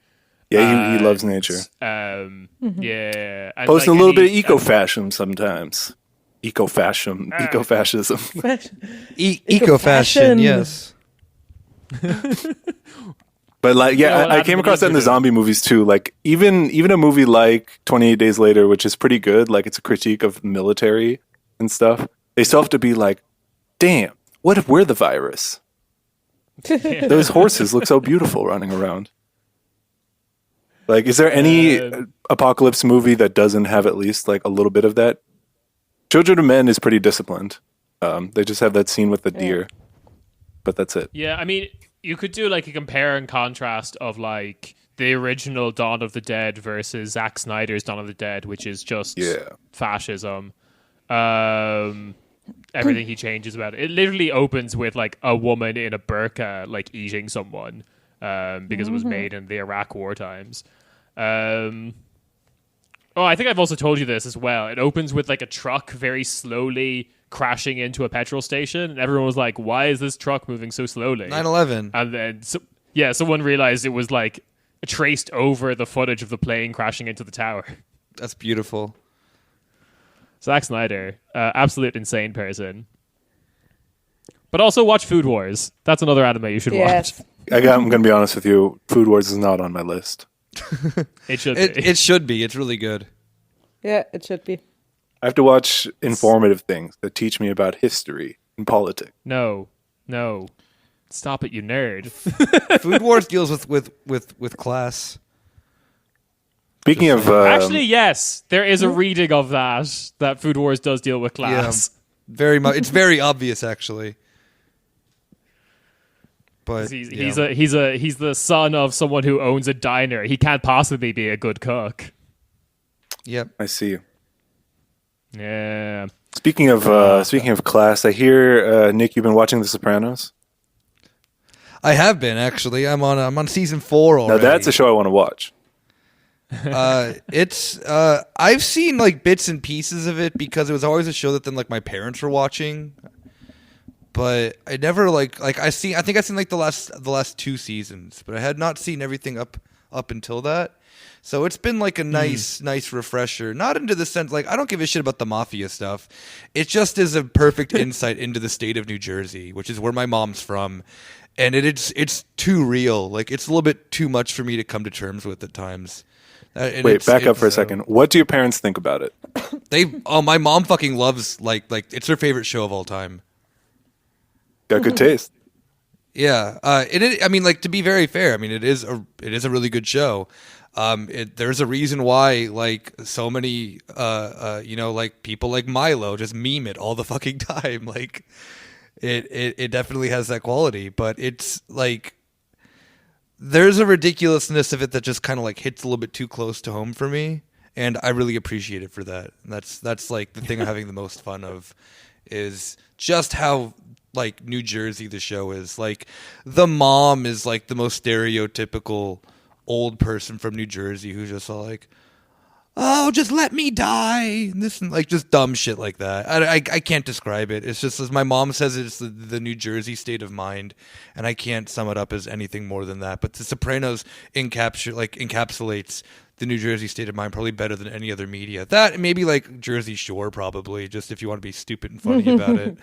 Yeah, he loves nature. Yeah. And posting a little bit of eco-fascism sometimes. Eco-fascism. Eco-fashion, yes. But like, yeah, I came across that in the zombie movies too. Like even a movie like 28 Days Later, which is pretty good, like it's a critique of military and stuff. They still have to be like, damn, what if we're the virus? Those horses look so beautiful running around. Like, is there any apocalypse movie that doesn't have at least like a little bit of that? Children of Men is pretty disciplined. They just have that scene with the deer, but that's it. Yeah, I mean, you could do like a compare and contrast of like the original Dawn of the Dead versus Zack Snyder's Dawn of the Dead, which is just fascism. Everything he changes about it. It literally opens with like a woman in a burqa like eating someone because it was made in the Iraq war times. I think I've also told you this as well. It opens with like a truck very slowly crashing into a petrol station, and everyone was like, why is this truck moving so slowly? 9/11. And then someone realized it was like traced over the footage of the plane crashing into the tower. That's beautiful. Zack Snyder, absolute insane person. But also watch Food Wars. That's another anime you should watch. I'm going to be honest with you. Food Wars is not on my list. It should be. It should be. It's really good. Yeah, it should be. I have to watch informative things that teach me about history and politics. No. Stop it, you nerd. Food Wars deals with class. Speaking of... Actually, yes. There is a reading of that Food Wars does deal with class. Yeah, very much. It's very obvious, actually. But he's the son of someone who owns a diner. He can't possibly be a good cook. Yep. I see. Yeah. Speaking of class, I hear Nick, you've been watching The Sopranos. I have been, actually. I'm on season 4 already. Now that's a show I want to watch. I've seen like bits and pieces of it because it was always a show that then like my parents were watching. But I never I think I've seen like the last 2 seasons, but I had not seen everything up until that. So it's been like a nice refresher. Not into the sense like I don't give a shit about the mafia stuff. It just is a perfect insight into the state of New Jersey, which is where my mom's from, and it's too real. Like it's a little bit too much for me to come to terms with at times. Wait, back up for a second. What do your parents think about it? My mom fucking loves like it's her favorite show of all time. Got good taste. Yeah, I mean, like to be very fair, I mean it is a really good show. There's a reason why like so many like people like Milo just meme it all the fucking time. Like it definitely has that quality, but it's like there's a ridiculousness of it that just kind of like hits a little bit too close to home for me, and I really appreciate it for that. And that's like the thing I'm having the most fun of is just how like New Jersey the show is. Like the mom is like the most stereotypical old person from New Jersey who's just all like, oh, just let me die. And this and like just dumb shit like that. I can't describe it. It's just as my mom says, it's the New Jersey state of mind, and I can't sum it up as anything more than that. But The Sopranos encapsulates the New Jersey state of mind probably better than any other media. That maybe like Jersey Shore probably, just if you want to be stupid and funny about it.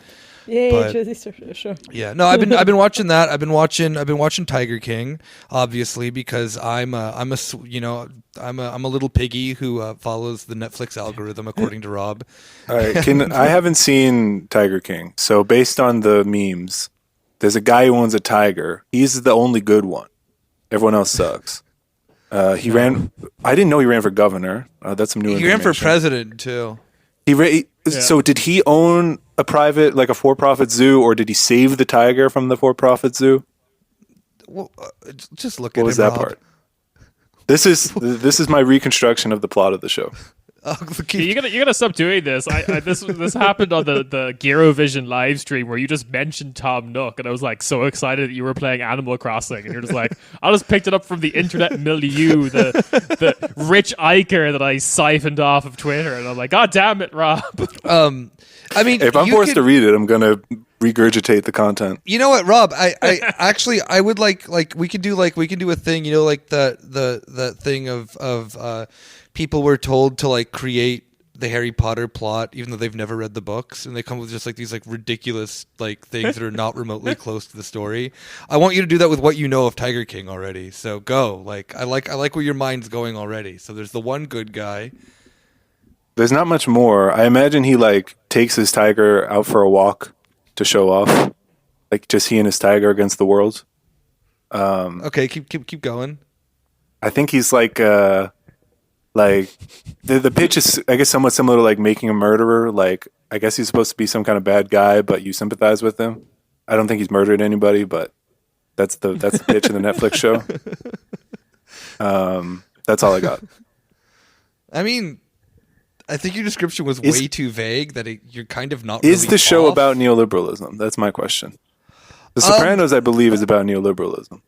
Yeah, Jersey Shore. Yeah, no, I've been watching that. I've been watching Tiger King, obviously, because I'm a little piggy who follows the Netflix algorithm, according to Rob. All right, I haven't seen Tiger King, so based on the memes, there's a guy who owns a tiger. He's the only good one. Everyone else sucks. He ran. I didn't know he ran for governor. That's some new information. He ran for president too. So did he own a private, like a for-profit zoo, or did he save the tiger from the for-profit zoo? Well, just look What at was him, that Rob. part? This is my reconstruction of the plot of the show. You're gonna stop doing this. This happened on the Gyrovision live stream where you just mentioned Tom Nook, and I was like so excited that you were playing Animal Crossing, and you're just like, I just picked it up from the internet milieu, the rich ichor that I siphoned off of Twitter, and I'm like, God damn it, Rob. I mean, If I'm forced to read it, I'm gonna regurgitate the content. You know what, Rob? I actually I would like we could do a thing, like the thing of people were told to like create the Harry Potter plot even though they've never read the books, and they come with just like these like ridiculous like things that are not remotely close to the story. I want you to do that with what you know of Tiger King already. So go. Like I like where your mind's going already. So there's the one good guy. There's not much more. I imagine he like takes his tiger out for a walk to show off, like just he and his tiger against the world. Okay, keep going. I think he's like the pitch is, I guess, somewhat similar to like Making a Murderer. Like, I guess he's supposed to be some kind of bad guy, but you sympathize with him. I don't think he's murdered anybody, but that's the pitch in the Netflix show. That's all I got. I mean, I think your description was way too vague that you're kind of not. Is really the show off. about neoliberalism? That's my question. The Sopranos, I believe, is about neoliberalism.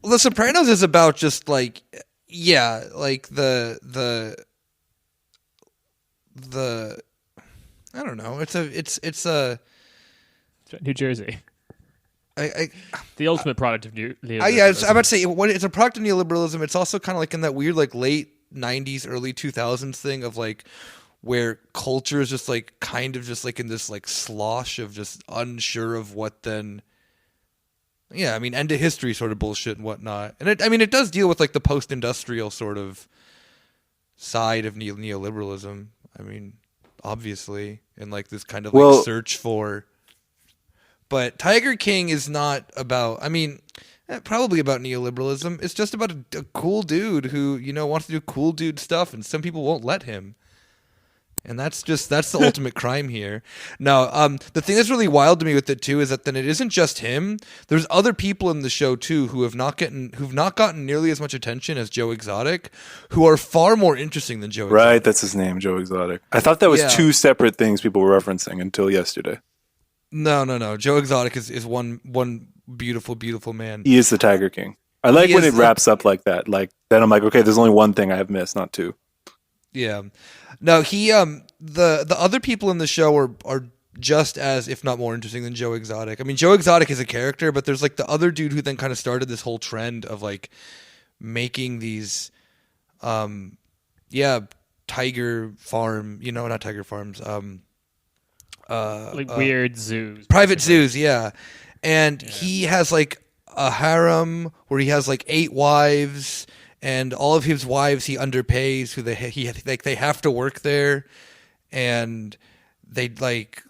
Well, The Sopranos is about just like, yeah, like the I don't know. It's a New Jersey. I The ultimate product of neoliberalism. yeah, I'm about to say it's a product of neoliberalism. It's also kind of like in that weird like late 90s, early 2000s thing of like where culture is just like kind of just like in this like slosh of just unsure of what then. Yeah, I mean, end of history sort of bullshit and whatnot. And it does deal with like the post-industrial sort of side of neoliberalism. I mean, obviously, and like this kind of like search for. But Tiger King is not about. I mean, probably about neoliberalism. It's just about a cool dude who wants to do cool dude stuff, and some people won't let him. And that's the ultimate crime here. No, the thing that's really wild to me with it too is that then it isn't just him. There's other people in the show too who've not gotten nearly as much attention as Joe Exotic, who are far more interesting than Joe Exotic. Right, that's his name, Joe Exotic. I thought that was two separate things people were referencing until yesterday. No. Joe Exotic is one beautiful, beautiful man. He is the Tiger King. I like when it wraps up like that. Like then I'm like, okay, there's only one thing I have missed, not two. Yeah. No, he the other people in the show are just as, if not more interesting than Joe Exotic. I mean, Joe Exotic is a character, but there's like the other dude who then kind of started this whole trend of like making these tiger farm, not tiger farms, like weird zoos. Private zoos, yeah. And he has like a harem where he has like 8 wives. And all of his wives he underpays, who they have to work there, and they like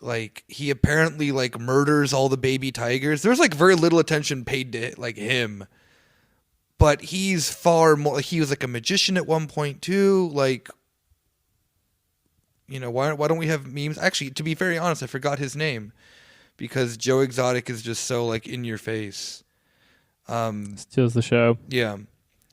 he apparently like murders all the baby tigers. There's like very little attention paid to like him, but he's far more. He was like a magician at one point too. Like, why don't we have memes? Actually, to be very honest, I forgot his name because Joe Exotic is just so like in your face. Steals the show. Yeah.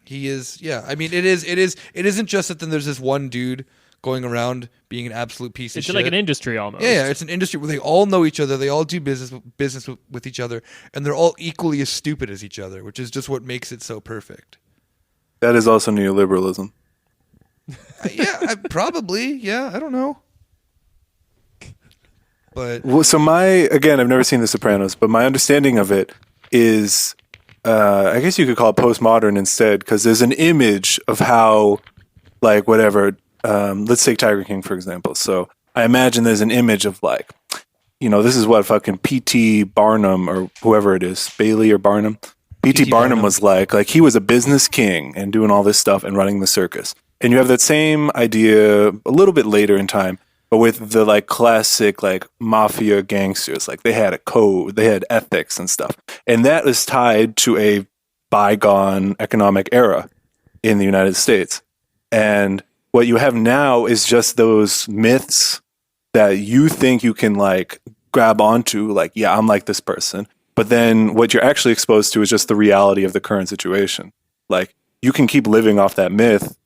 He is, yeah. I mean, it isn't just that then there's this one dude going around being an absolute piece of shit. It's like an industry almost. Yeah, it's an industry where they all know each other, they all do business with each other, and they're all equally as stupid as each other, which is just what makes it so perfect. That is also neoliberalism. Probably. Yeah, I don't know. But so I've never seen The Sopranos, but my understanding of it is. I guess you could call it postmodern instead, because there's an image of how, like, whatever. Let's take Tiger King, for example. So I imagine there's an image of, like, this is what fucking P.T. Barnum or whoever it is, Bailey or Barnum. P.T. Barnum was like he was a business king and doing all this stuff and running the circus. And you have that same idea a little bit later in time, but with the like classic like mafia gangsters, like they had a code, they had ethics and stuff. And that is tied to a bygone economic era in the United States. And what you have now is just those myths that you think you can like grab onto, like, yeah, I'm like this person. But then what you're actually exposed to is just the reality of the current situation. Like, you can keep living off that myth.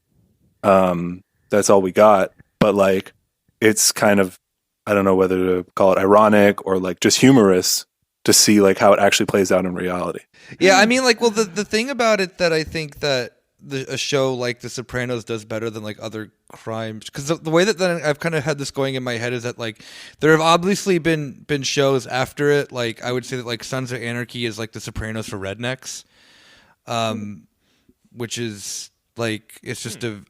That's all we got. But like, it's kind of, I don't know whether to call it ironic or like just humorous to see like how it actually plays out in reality. Yeah, I mean, like, well, the thing about it that I think that a show like The Sopranos does better than like other crimes, because the way that then I've kind of had this going in my head is that like there have obviously been shows after it. Like I would say that like Sons of Anarchy is like The Sopranos for rednecks, which is like it's just a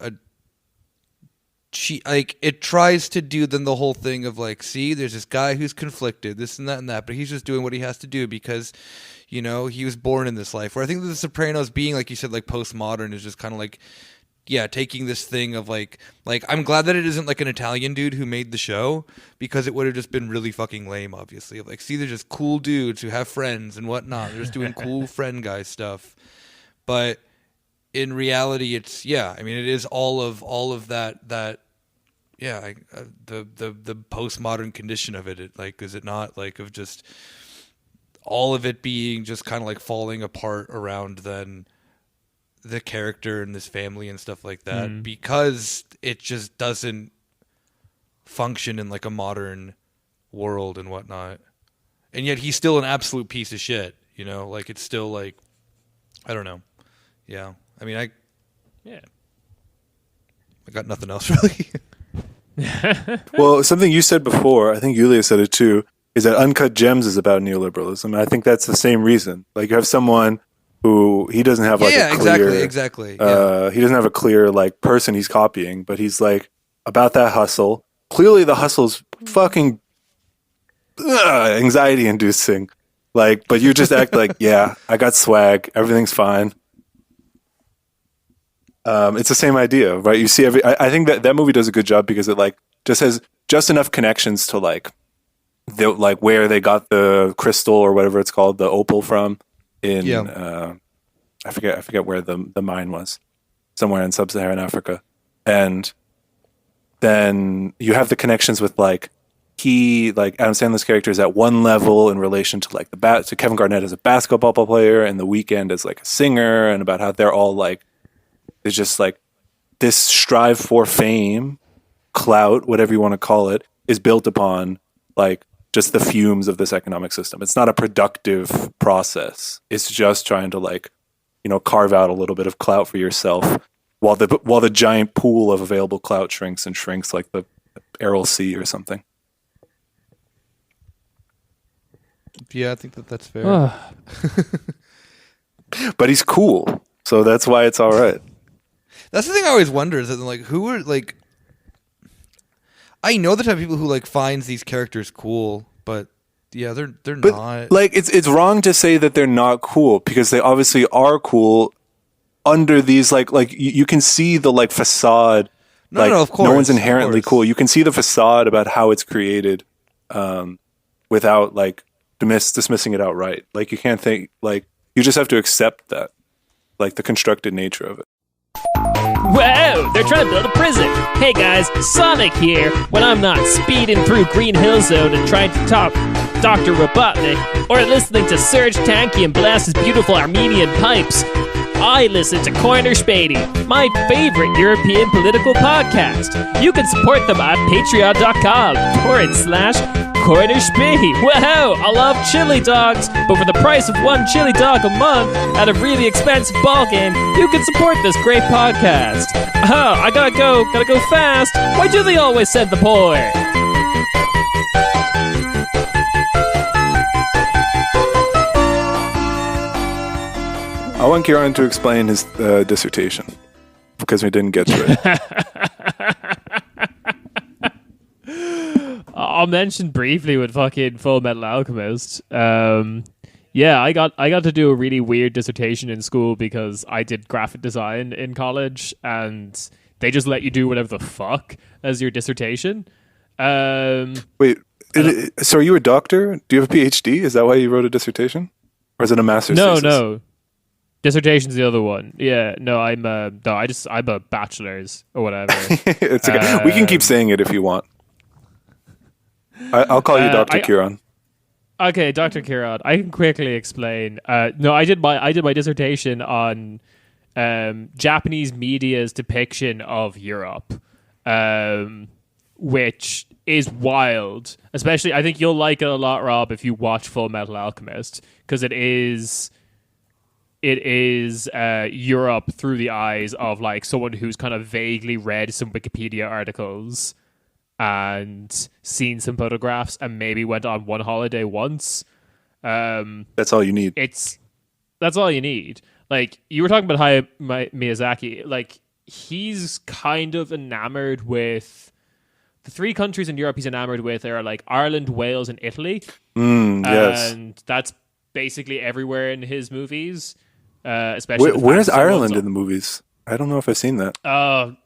like it tries to do then the whole thing of like, see, there's this guy who's conflicted, this and that, but he's just doing what he has to do because, you know, he was born in this life. Where I think that The Sopranos, being like you said, like postmodern, is just kind of like, yeah, taking this thing of like I'm glad that it isn't like an Italian dude who made the show, because it would have just been really fucking lame, obviously. Like, see, they're just cool dudes who have friends and whatnot. They're just doing cool friend guy stuff. But in reality, it's, yeah, I mean, it is all of that. Yeah, the postmodern condition of it, like, is it not like of just all of it being just kind of like falling apart around then the character and this family and stuff like that, because it just doesn't function in like a modern world and whatnot. And yet he's still an absolute piece of shit, you know, like it's still like, I don't know. Yeah. I mean, I got nothing else really. Well, something you said before, I think Yulia said it too, is that Uncut Gems is about neoliberalism. And I think that's the same reason. Like, you have someone who, he doesn't have like a clear... exactly. He doesn't have a clear like person he's copying, but he's like about that hustle. Clearly the hustle's fucking anxiety inducing. Like, but you just act like, yeah, I got swag, everything's fine. It's the same idea, right? You see I think that movie does a good job because it like just has just enough connections to like where they got the crystal or whatever it's called, the opal from in I forget where the mine was, somewhere in sub-Saharan Africa. And then you have the connections with like Adam Sandler's character is at one level in relation to like so Kevin Garnett as a basketball player and The Weeknd as like a singer, and about how they're all like, it's just like this strive for fame, clout, whatever you want to call it, is built upon like just the fumes of this economic system. It's not a productive process. It's just trying to like, you know, carve out a little bit of clout for yourself while the giant pool of available clout shrinks and shrinks like the Aral Sea or something. Yeah, I think that's fair. But he's cool, so that's why it's all right. That's the thing I always wonder, is that like, who are like, I know the type of people who like finds these characters cool, but yeah, they're not. Like, it's wrong to say that they're not cool, because they obviously are cool under these like you can see the like facade. No, of course. No one's inherently cool. You can see the facade about how it's created, without like dismissing it outright. Like, you can't think, like, you just have to accept that, like, the constructed nature of it. Whoa, they're trying to build a prison. Hey guys, Sonic here. When I'm not speeding through Green Hill Zone and trying to talk Dr. Robotnik, or listening to Serge Tankian blast his beautiful Armenian pipes, I listen to Corner Späti, my favorite European political podcast. You can support them at patreon.com/Corner Späti. Whoa, I love chili dogs, but for the price of one chili dog a month at a really expensive ball game, you can support this great podcast. Oh, I gotta go fast. Why do they always send the poor? I want Kieran to explain his dissertation, because we didn't get to it. I'll mention briefly with fucking Full Metal Alchemist. Yeah, I got to do a really weird dissertation in school because I did graphic design in college, and they just let you do whatever the fuck as your dissertation. Wait, so are you a doctor? Do you have a PhD? Is that why you wrote a dissertation? Or is it a master's thesis? No. Dissertation's the other one. Yeah, no, I'm a bachelor's or whatever. It's okay. We can keep saying it if you want. I'll call you Dr. Kieran. Okay, Dr. Kieran, I can quickly explain. No, I did my dissertation on Japanese media's depiction of Europe, which is wild. Especially, I think you'll like it a lot, Rob, if you watch Full Metal Alchemist, because it is Europe through the eyes of like someone who's kind of vaguely read some Wikipedia articles and seen some photographs and maybe went on one holiday once. That's all you need. That's all you need. Like, you were talking about Hayao Miyazaki. Like, he's kind of enamored with the three countries in Europe he's enamored with are like Ireland, Wales, and Italy. Yes. And that's basically everywhere in his movies. Especially where's Ireland in the movies? I don't know if I've seen that.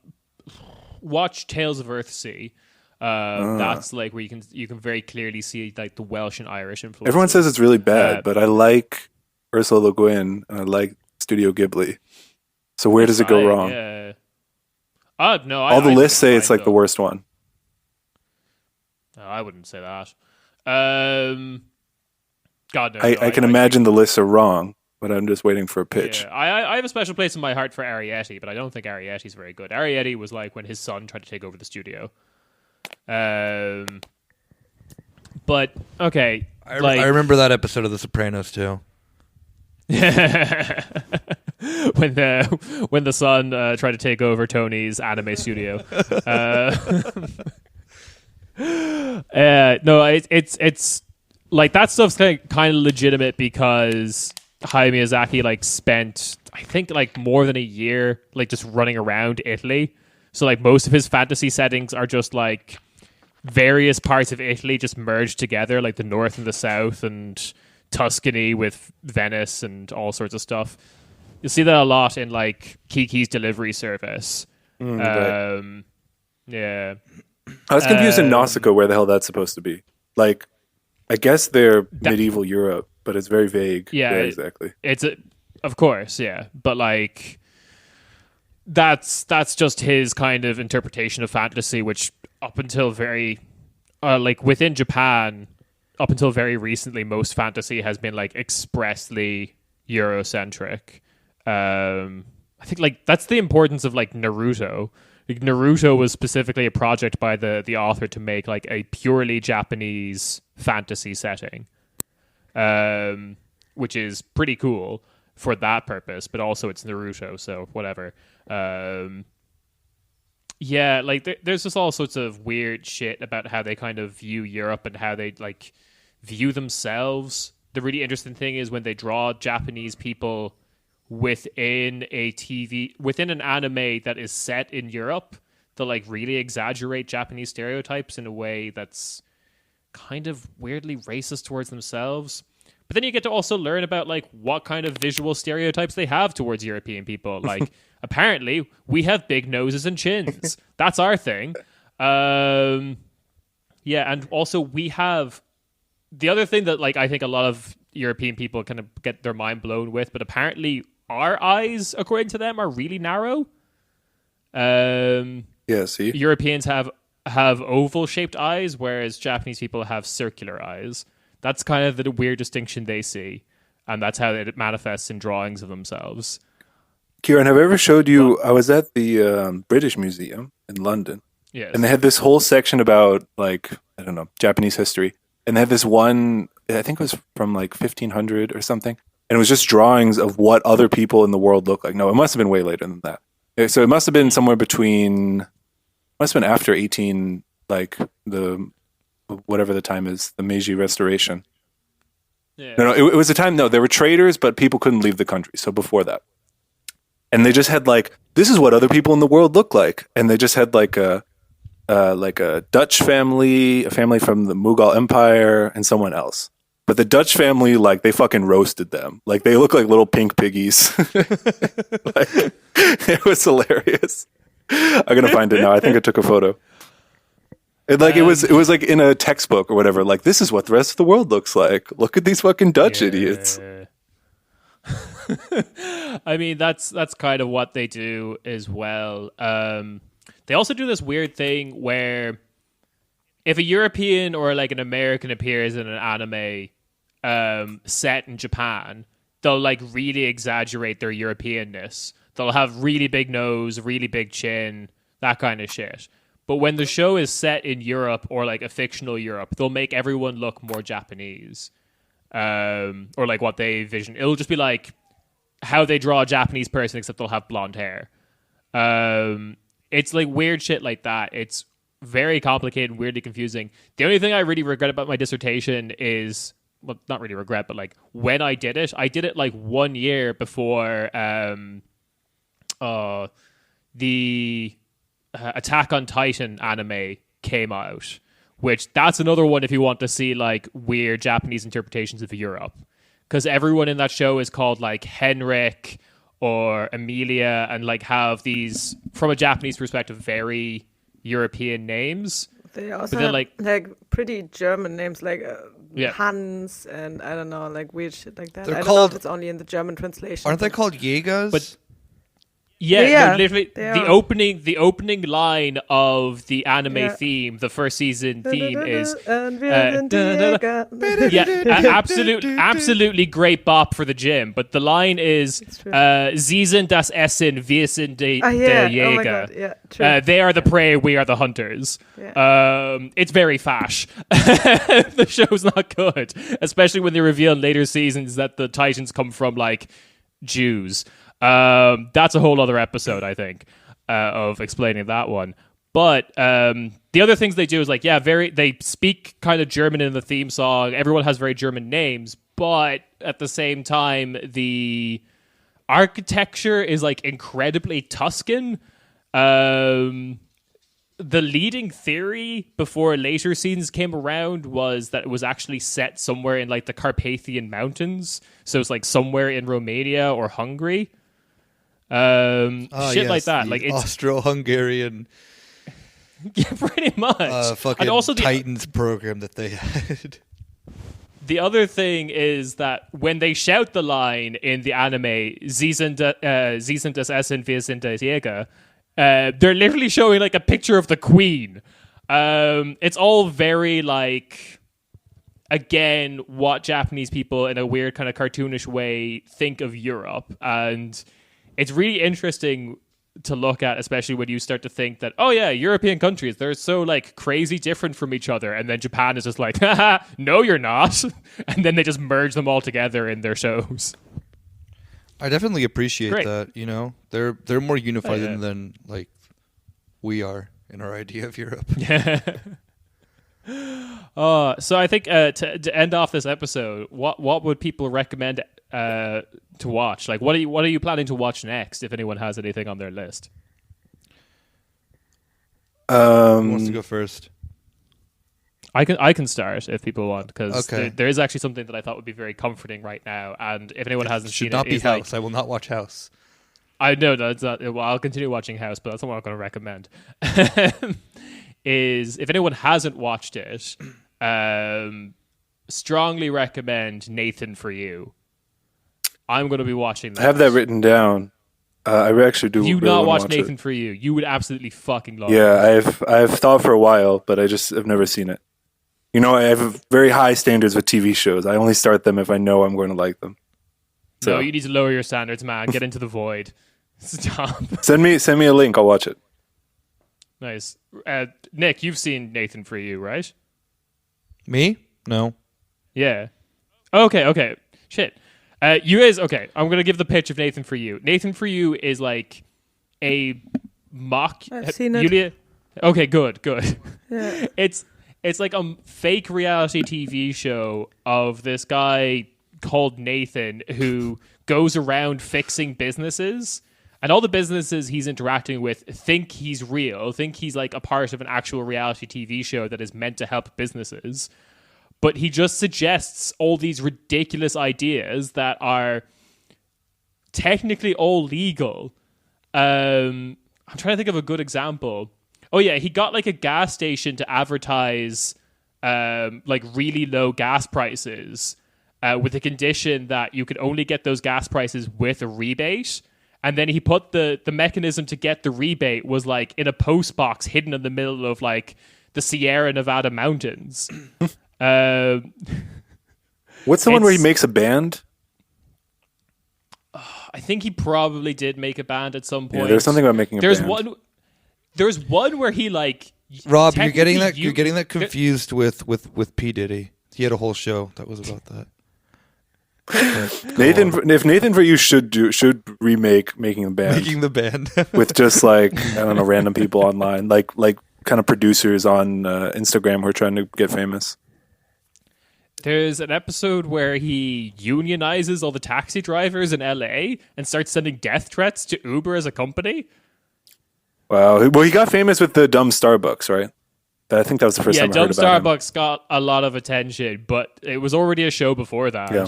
Watch Tales of Earthsea. That's like where you can very clearly see like the Welsh and Irish influence. Everyone says it's really bad, but I like Ursula Le Guin and I like Studio Ghibli. So where does it go wrong? Yeah. No. All the lists say it's like the worst one. No, I wouldn't say that. God no. I can imagine the lists are wrong, but I'm just waiting for a pitch. Yeah, I have a special place in my heart for Arrietty, but I don't think Arrietty's very good. Arrietty was like when his son tried to take over the studio. But okay, I remember that episode of The Sopranos too. when the son tried to take over Tony's anime studio. No, it's like that stuff's kind of legitimate because Hayao Miyazaki like spent I think like more than a year like just running around Italy. So like most of his fantasy settings are just like various parts of Italy just merged together, like the north and the south and Tuscany with Venice and all sorts of stuff. You'll see that a lot in like Kiki's Delivery Service. Right. Yeah. I was confused in Nausicaa where the hell that's supposed to be. Like, I guess they're medieval Europe, but it's very vague. Yeah, exactly. Of course, yeah. But like, that's just his kind of interpretation of fantasy, which up until very, like within Japan, up until very recently, most fantasy has been like expressly Eurocentric. I think like that's the importance of like Naruto. Like, Naruto was specifically a project by the author to make like a purely Japanese fantasy setting, which is pretty cool for that purpose. But also it's Naruto, so whatever. Yeah, like there's just all sorts of weird shit about how they kind of view Europe and how they like view themselves. The really interesting thing is when they draw Japanese people within an anime that is set in Europe, they'll like really exaggerate Japanese stereotypes in a way that's kind of weirdly racist towards themselves. But then you get to also learn about like what kind of visual stereotypes they have towards European people. Like apparently we have big noses and chins. That's our thing. Yeah, and also we have the other thing that like I think a lot of European people kind of get their mind blown with, but apparently our eyes, according to them, are really narrow. Yeah, see? Europeans have oval-shaped eyes, whereas Japanese people have circular eyes. That's kind of the weird distinction they see, and that's how it manifests in drawings of themselves. Kieran, have I ever showed you... I was at the British Museum in London, yes, and they had this whole section about, like, I don't know, Japanese history, and they had this one, I think it was from, like, 1500 or something, and it was just drawings of what other people in the world look like. No, it must have been way later than that. So it must have been somewhere between... Must have been after 18, like, the... whatever the time is, the Meiji Restoration. yeah. No, it was a time, no, there were traders, but people couldn't leave the country, so before that. And they just had, like, this is what other people in the world look like. And they just had, like a Dutch family, a family from the Mughal Empire, and someone else. But the Dutch family, like, they fucking roasted them. Like, they look like little pink piggies. Like, it was hilarious. I'm going to find it now. I think I took a photo. It was like in a textbook or whatever. Like, this is what the rest of the world looks like. Look at these fucking Dutch idiots. I mean, that's kind of what they do as well. They also do this weird thing where if a European or like an American appears in an anime set in Japan, they'll like really exaggerate their Europeanness. They'll have really big nose, really big chin, that kind of shit. But when the show is set in Europe or like a fictional Europe, they'll make everyone look more Japanese. Or like what they vision. It'll just be like how they draw a Japanese person, except they'll have blonde hair. It's like weird shit like that. It's very complicated and weirdly confusing. The only thing I really regret about my dissertation is, well, not really regret, but like when I did it like 1 year before the Attack on Titan anime came out, which that's another one if you want to see like weird Japanese interpretations of Europe, because everyone in that show is called like Henrik or Amelia and like have these, from a Japanese perspective, very European names. They also have like pretty German names like Hans and I don't know, like weird shit like that. I don't know if it's only in the German translation. Aren't they called Jägers? But literally the opening line of the anime theme, the first season theme is absolutely great bop for the gym. But the line is Sie sind das Essen, wir sind der Jäger. They are the prey, we are the hunters. It's very fash. The show's not good, especially when they reveal in later seasons that the Titans come from like Jews. That's a whole other episode, I think, of explaining that one. But the other things they do is like, they speak kind of German in the theme song. Everyone has very German names, but at the same time, the architecture is like incredibly Tuscan. The leading theory before later scenes came around was that it was actually set somewhere in like the Carpathian Mountains. So it's like somewhere in Romania or Hungary. Like that. Like it's Austro-Hungarian. Yeah, pretty much. Fucking and also Titans program that they had. The other thing is that when they shout the line in the anime, Sie sind das Essen, wir sind der Jäger, they're literally showing like a picture of the Queen. It's all very like, again, what Japanese people in a weird kind of cartoonish way think of Europe. And it's really interesting to look at, especially when you start to think that, oh yeah, European countries, they're so like crazy different from each other. And then Japan is just like, haha, no, you're not. And then they just merge them all together in their shows. I definitely appreciate that, you know. They're more unified than like we are in our idea of Europe. Yeah. So I think to end off this episode, what would people recommend to watch? Like, what are you planning to watch next? If anyone has anything on their list, who wants to go first? I can start if people want, because there is actually something that I thought would be very comforting right now. And if anyone hasn't seen it, should not be House. I will not watch House. I know that's not. Well, I'll continue watching House, but that's not what I'm going to recommend. Is if anyone hasn't watched it, strongly recommend Nathan For You. I'm going to be watching that. I have that written down. I actually do. You really not watch watch Nathan it. For You? You would absolutely fucking love it. Yeah, I've thought for a while, but I've never seen it. You know, I have very high standards with TV shows. I only start them if I know I'm going to like them. So. No, you need to lower your standards, man. Get into the void. Stop. Send me a link. I'll watch it. Nice. Nick, you've seen Nathan For You, right? Me? No. Yeah. Okay. Shit. You guys, okay. I'm going to give the pitch of Nathan For You. Nathan For You is like a mock... I've seen it. Julia? Okay, good. Yeah. It's like a fake reality TV show of this guy called Nathan who goes around fixing businesses, and all the businesses he's interacting with think he's real, think he's like a part of an actual reality TV show that is meant to help businesses. But he just suggests all these ridiculous ideas that are technically all legal. I'm trying to think of a good example. Oh yeah, he got like a gas station to advertise like really low gas prices with the condition that you could only get those gas prices with a rebate. And then he put the mechanism to get the rebate was like in a post box hidden in the middle of like the Sierra Nevada mountains. Um, What's the one where he It's- makes a band? I think he probably did make a band at some point. Yeah, there's something about making a There's band. one. There's one where he like. Rob, you're getting technically that confused with P Diddy. He had a whole show that was about that. If Nathan for You should remake Making a Band Making the band. with just like, I don't know, random people online, like kind of producers on Instagram who are trying to get famous. There's an episode where he unionizes all the taxi drivers in LA and starts sending death threats to Uber as a company. Wow. Well, he got famous with the dumb Starbucks, right? I think that was the first Yeah, time I Dumb heard about him. Starbucks got a lot of attention, but it was already a show before that. Yeah.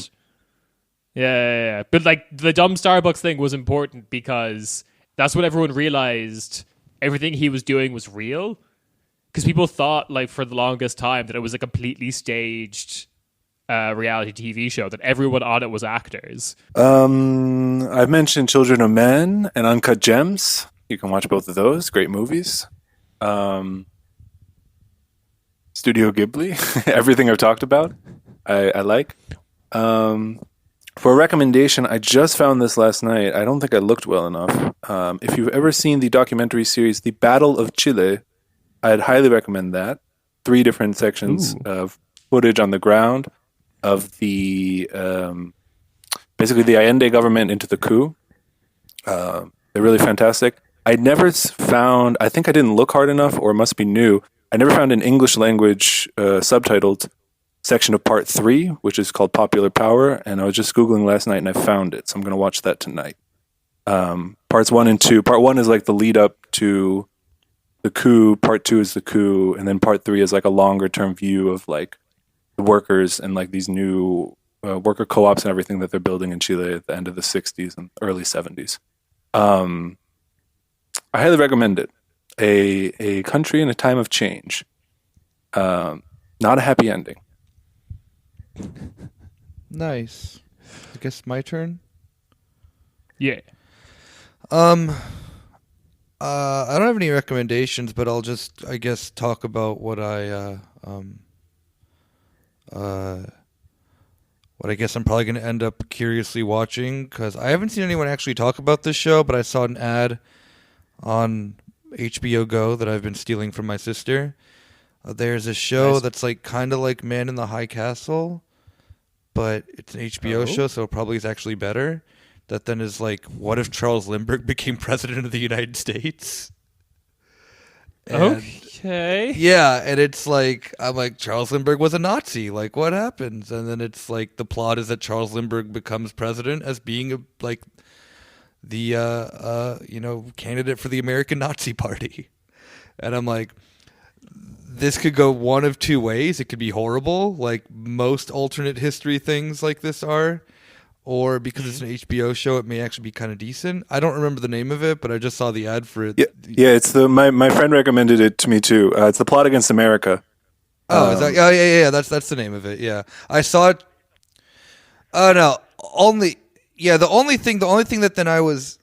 Yeah. But like the Dumb Starbucks thing was important because that's when everyone realized everything he was doing was real. Because people thought, like, for the longest time that it was a completely staged reality TV show, that everyone on it was actors. I've mentioned Children of Men and Uncut Gems. You can watch both of those. Great movies. Studio Ghibli. Everything I've talked about, I like. For a recommendation, I just found this last night. I don't think I looked well enough. If you've ever seen the documentary series The Battle of Chile, I'd highly recommend that. 3 different sections of footage on the ground of the basically the Allende government into the coup. They're really fantastic. I never found, I think I didn't look hard enough, or it must be new. I never found an English language subtitled section of part 3, which is called Popular Power. And I was just Googling last night and I found it. So I'm going to watch that tonight. Parts 1 and 2. Part 1 is like the lead up to the coup. Part 2 is the coup. And then part 3 is like a longer term view of like the workers and like these new worker co-ops and everything that they're building in Chile at the end of the 60s and early 70s. I highly recommend it. A country in a time of change. Not a happy ending. Nice. I guess my turn. Yeah. I don't have any recommendations, but I'll just, I guess, talk about what what I guess I'm probably going to end up curiously watching, because I haven't seen anyone actually talk about this show, but I saw an ad on HBO Go that I've been stealing from my sister. There's a show Nice. that's like kind of like Man in the High Castle, but it's an HBO show, so it probably is actually better. That then is like, what if Charles Lindbergh became president of the United States? And Okay. yeah, and it's like, I'm like, Charles Lindbergh was a Nazi. Like, what happens? And then it's like, the plot is that Charles Lindbergh becomes president as being a, like the candidate for the American Nazi Party. And I'm like, this could go one of two ways. It could be horrible, like most alternate history things like this are, or because it's an HBO show, it may actually be kind of decent. I don't remember the name of it, but I just saw the ad for it. Yeah. It's my friend recommended it to me too. It's The Plot Against America. Oh, is that? Oh, yeah. That's the name of it. Yeah, I saw it. Oh no, the only thing that then I was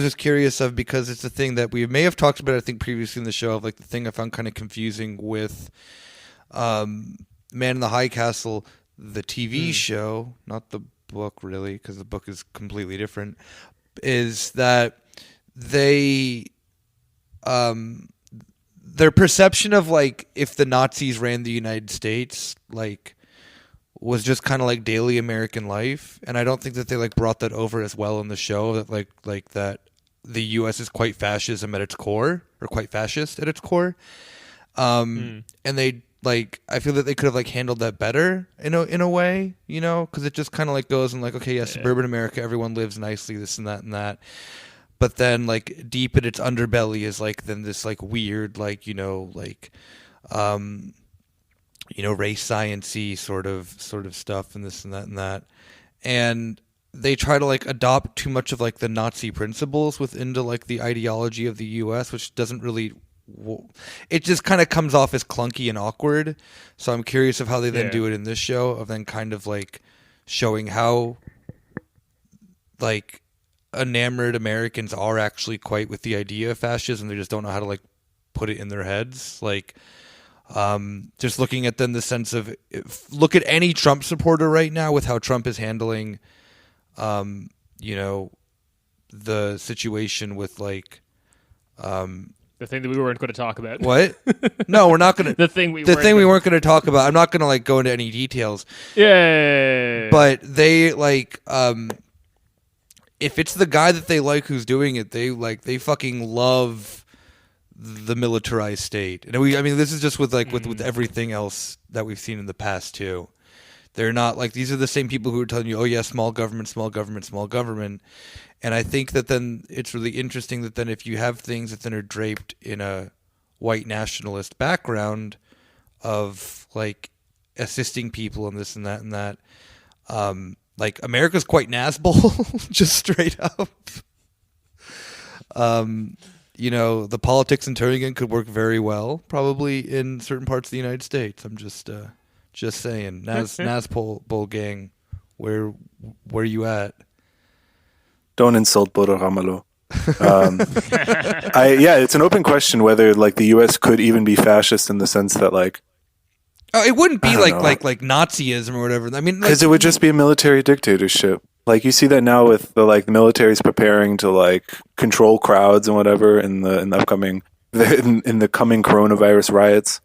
just curious of, because it's the thing that we may have talked about, I think, previously in the show, of like the thing I found kind of confusing with Man in the High Castle, the TV show, not the book really, because the book is completely different, is that they their perception of like if the Nazis ran the United States, like, was just kind of like daily American life, and I don't think that they like brought that over as well in the show, that like that the U.S. is quite fascism at its core, or quite fascist at its core, and they like, I feel that they could have like handled that better in a way, you know, because it just kind of like goes and like, okay, yeah, suburban America, everyone lives nicely, this and that, but then like deep in its underbelly is like then this like weird like race science-y sort of stuff, and this and that, and they try to like adopt too much of like the Nazi principles within to like the ideology of the U.S., which doesn't really, it just kind of comes off as clunky and awkward. So I'm curious of how they then do it in this show, of then kind of like showing how like enamored Americans are actually quite with the idea of fascism. They just don't know how to like put it in their heads. Like, just looking at them, the sense of look at any Trump supporter right now with how Trump is handling, the situation with like, The thing that we weren't going to talk about. what? No, we're not going to. The thing we weren't going to talk about. I'm not going to like go into any details. Yeah. But they like, if it's the guy that they like who's doing it, they fucking love the militarized state. And this is just with like with everything else that we've seen in the past too. They're not like, these are the same people who are telling you, oh yeah, small government, small government, small government. And I think that then it's really interesting that then if you have things that then are draped in a white nationalist background of like assisting people and this and that and that, like America's quite Nazbol, just straight up. The politics in Turingen could work very well, probably in certain parts of the United States. I'm just saying, Nazbol gang, where you at? Don't insult Bodo Ramelow. It's an open question whether like the U.S. could even be fascist in the sense that like, oh, it wouldn't be like Nazism or whatever. I mean, because it would just be a military dictatorship. Like you see that now with the military's preparing to like control crowds and whatever in the upcoming in the coming coronavirus riots.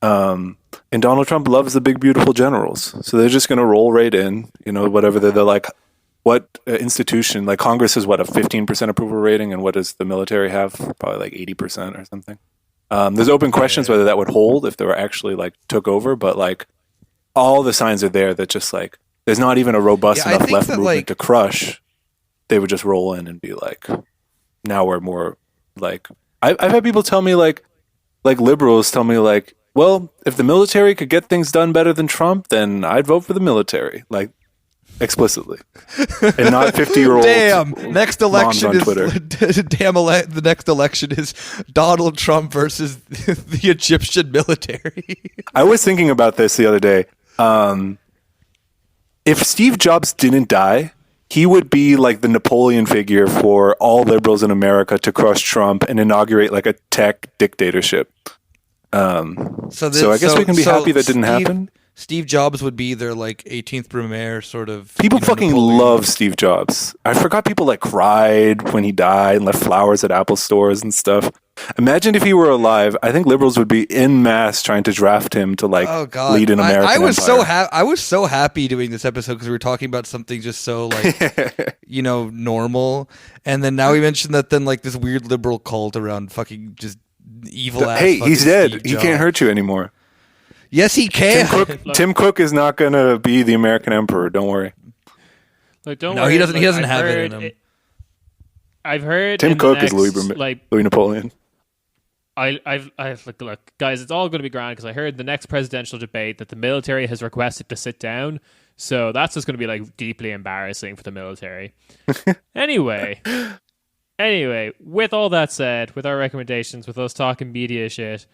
And Donald Trump loves the big beautiful generals, so they're just going to roll right in. Whatever they're like. What institution, like Congress is what, a 15% approval rating, and what does the military have? Probably like 80% or something. There's open questions whether that would hold if they were actually like took over, but like all the signs are there that just like there's not even a robust enough left movement to crush. They would just roll in and be like, now we're more like, I've had people tell me like liberals tell me like, well, if the military could get things done better than Trump, then I'd vote for the military. Like, explicitly, and not 50-year-old. Damn! Next election is Twitter. The next election is Donald Trump versus the Egyptian military. I was thinking about this the other day. If Steve Jobs didn't die, he would be like the Napoleon figure for all liberals in America to crush Trump and inaugurate like a tech dictatorship. So I guess we can be happy that didn't happen. Steve Jobs would be their like 18th premier sort of. People fucking love Steve Jobs. I forgot people like cried when he died and left flowers at Apple stores and stuff. Imagine if he were alive. I think liberals would be en masse trying to draft him to like lead an American I was empire. I was so happy doing this episode because we were talking about something just so like normal, and then now we mentioned that then like this weird liberal cult around fucking just evil ass. Hey, he's dead. Steve He Jobs. can't hurt you anymore. Yes, he can. Tim Cook is not going to be the American emperor. Don't worry. Like, don't No, worry. he doesn't. Like, He doesn't I've have it heard in him. I've heard Tim in the Cook is next, Louis Napoleon. I've look, guys, it's all going to be grand because I heard the next presidential debate that the military has requested to sit down. So that's just going to be like deeply embarrassing for the military. Anyway, with all that said, with our recommendations, with us talking media shit,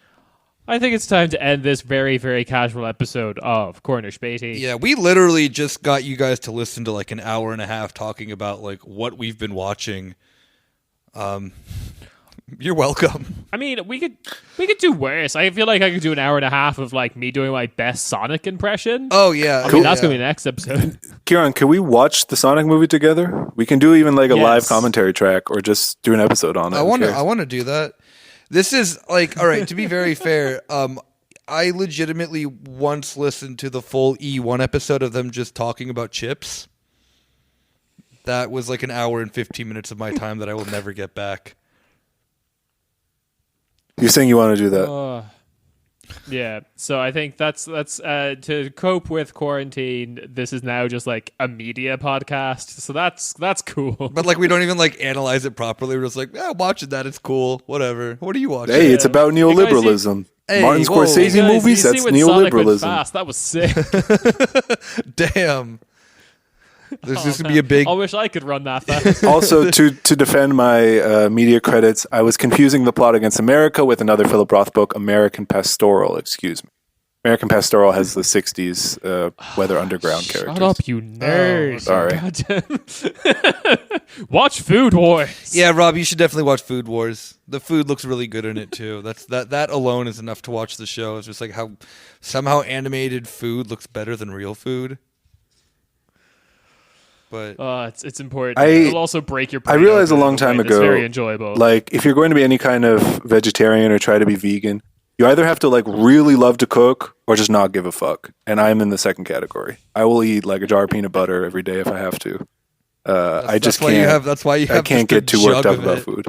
I think it's time to end this very, very casual episode of Corner Späti. Yeah, we literally just got you guys to listen to like an hour and a half talking about like what we've been watching. You're welcome. I mean, we could do worse. I feel like I could do an hour and a half of like me doing my best Sonic impression. Oh yeah, I mean, that's gonna be the next episode. Kieran, can we watch the Sonic movie together? We can do even like a Yes. live commentary track or just do an episode on it. I want to do that. This is like, all right, to be very fair, I legitimately once listened to the full E1 episode of them just talking about chips. That was like an hour and 15 minutes of my time that I will never get back. You're saying you want to do that? Yeah, so I think that's to cope with quarantine. This is now just like a media podcast, so that's cool. But like we don't even like analyze it properly. We're just like, watching that, it's cool, whatever. What are you watching? Hey, it's about neoliberalism. Hey, Martin whoa. Scorsese Hey guys, movies, you that's see when Sonic went neoliberalism. fast? That was sick. Damn. There's just gonna be a big. I wish I could run that fast. Also, to defend my media credits, I was confusing The Plot Against America with another Philip Roth book, American Pastoral, excuse me. American Pastoral has the '60s Weather Underground characters. Shut up, you nerd! Sorry. Watch Food Wars. Yeah, Rob, you should definitely watch Food Wars. The food looks really good in it too. That alone is enough to watch the show. It's just like how somehow animated food looks better than real food. But it's important. I- It'll also break your. I brain realized a open in long time way that's ago, very enjoyable. Like, if you're going to be any kind of vegetarian or try to be vegan, you either have to like really love to cook or just not give a fuck. And I'm in the second category. I will eat like a jar of peanut butter every day if I have to. I just can't. That's why you have. I can't just a get too worked jug up of about it. food.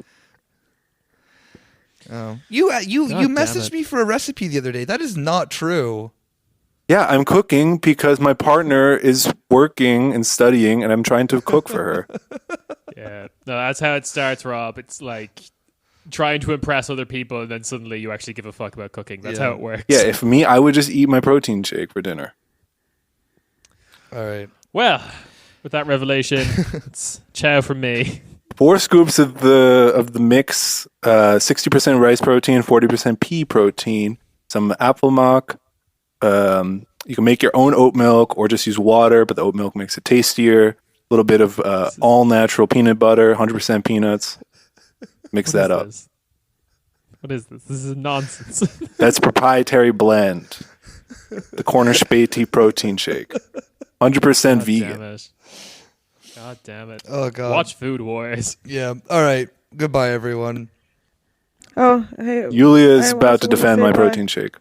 Oh. You damn messaged it. me for a recipe the other day. That is not true. Yeah, I'm cooking because my partner is working and studying, and I'm trying to cook for her. Yeah, no, that's how it starts, Rob. It's like trying to impress other people, and then suddenly you actually give a fuck about cooking. That's Yeah. how it works. Yeah, if me, I would just eat my protein shake for dinner. All right. Well, with that revelation, it's ciao from me. 4 scoops of the mix, 60% rice protein, 40% pea protein, some apple mock. You can make your own oat milk or just use water, but the oat milk makes it tastier. A little bit of all natural peanut butter, 100% peanuts. Mix that up. What is this? This is nonsense. That's proprietary blend. The Corner Späti protein shake. 100% vegan. Damn it. God damn it. Oh god. Watch Food Wars. Yeah. All right. Goodbye, everyone. Oh, hey. Yulia is I about to also wanna defend say my bye. protein shake.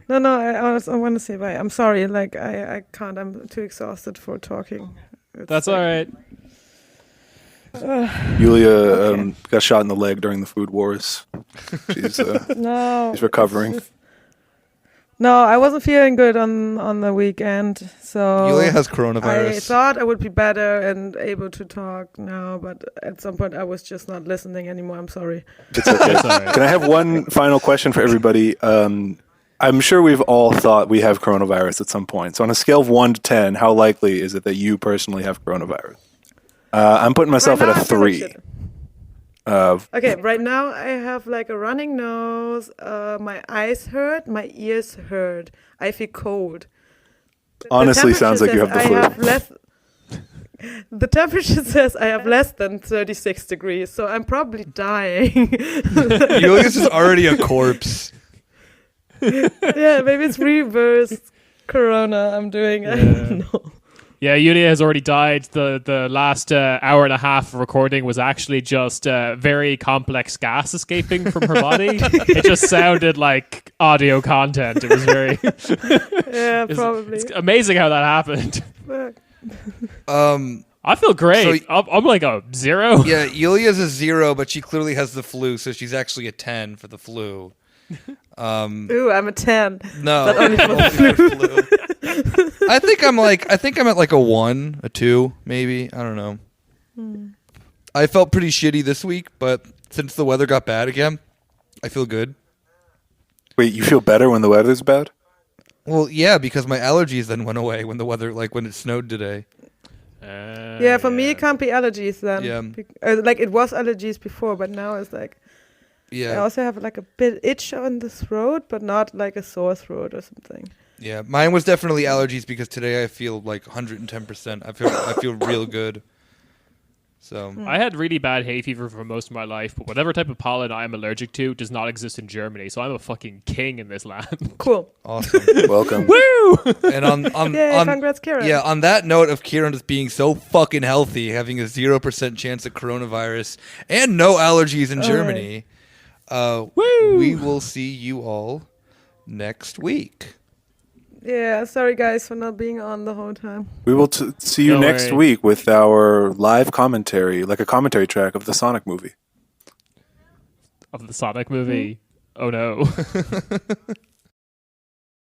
No, I want to say bye. I'm sorry. Like, I can't. I'm too exhausted for talking. It's That's all like- right. Yulia got shot in the leg during the food wars. She's No. she's recovering. No, I wasn't feeling good on the weekend, so Yulia has I coronavirus. thought I would be better and able to talk now, but at some point I was just not listening anymore. I'm sorry. It's okay. That's all right. Can I have one final question for everybody? I'm sure we've all thought we have coronavirus at some point. So on a scale of 1 to 10, how likely is it that you personally have coronavirus? I'm putting myself Right now, at a I feel like 3. shit. Okay, right now I have like a running nose, my eyes hurt, my ears hurt. I feel cold. Honestly, The sounds like you have the temperature flu. says the temperature says I have less than 36 degrees, so I'm probably dying. Yulia's is already a corpse. Yeah, maybe it's reverse corona I'm doing. I don't know. Yeah, Yulia has already died. The last hour and a half of recording was actually just very complex gas escaping from her body. It just sounded like audio content. It was very Yeah, probably. It's amazing how that happened. Fuck. I feel great. So- I'm like a 0. Yeah, Yulia's a 0, but she clearly has the flu, so she's actually a 10 for the flu. Ooh, I'm a 10. No, But only for the only for flu. I think I'm at like a 1, a 2, maybe. I don't know. I felt pretty shitty this week, but since the weather got bad again, I feel good. Wait, you feel better when the weather's bad? Well, yeah, because my allergies then went away when the weather, like when it snowed today. Yeah, for me it can't be allergies then. Yeah. Like it was allergies before, but now it's like I Yeah, also have like a bit itch on the throat, but not like a sore throat or something. yeah. Mine was definitely allergies because today I feel like 110%. I feel real good. So I had really bad hay fever for most of my life, but whatever type of pollen I am allergic to does not exist in Germany, so I'm a fucking king in this land. Cool. awesome. Welcome. Woo! And on Yeah, congrats, Karen. Yeah, on that note of Kieran just being so fucking healthy, having a 0% chance of coronavirus and no allergies in Germany, we will see you all next week. Yeah, sorry guys for not being on the whole time. We will see you Don't next worry. week with our live commentary, like a commentary track of the Sonic movie. Of the Sonic movie. Oh no.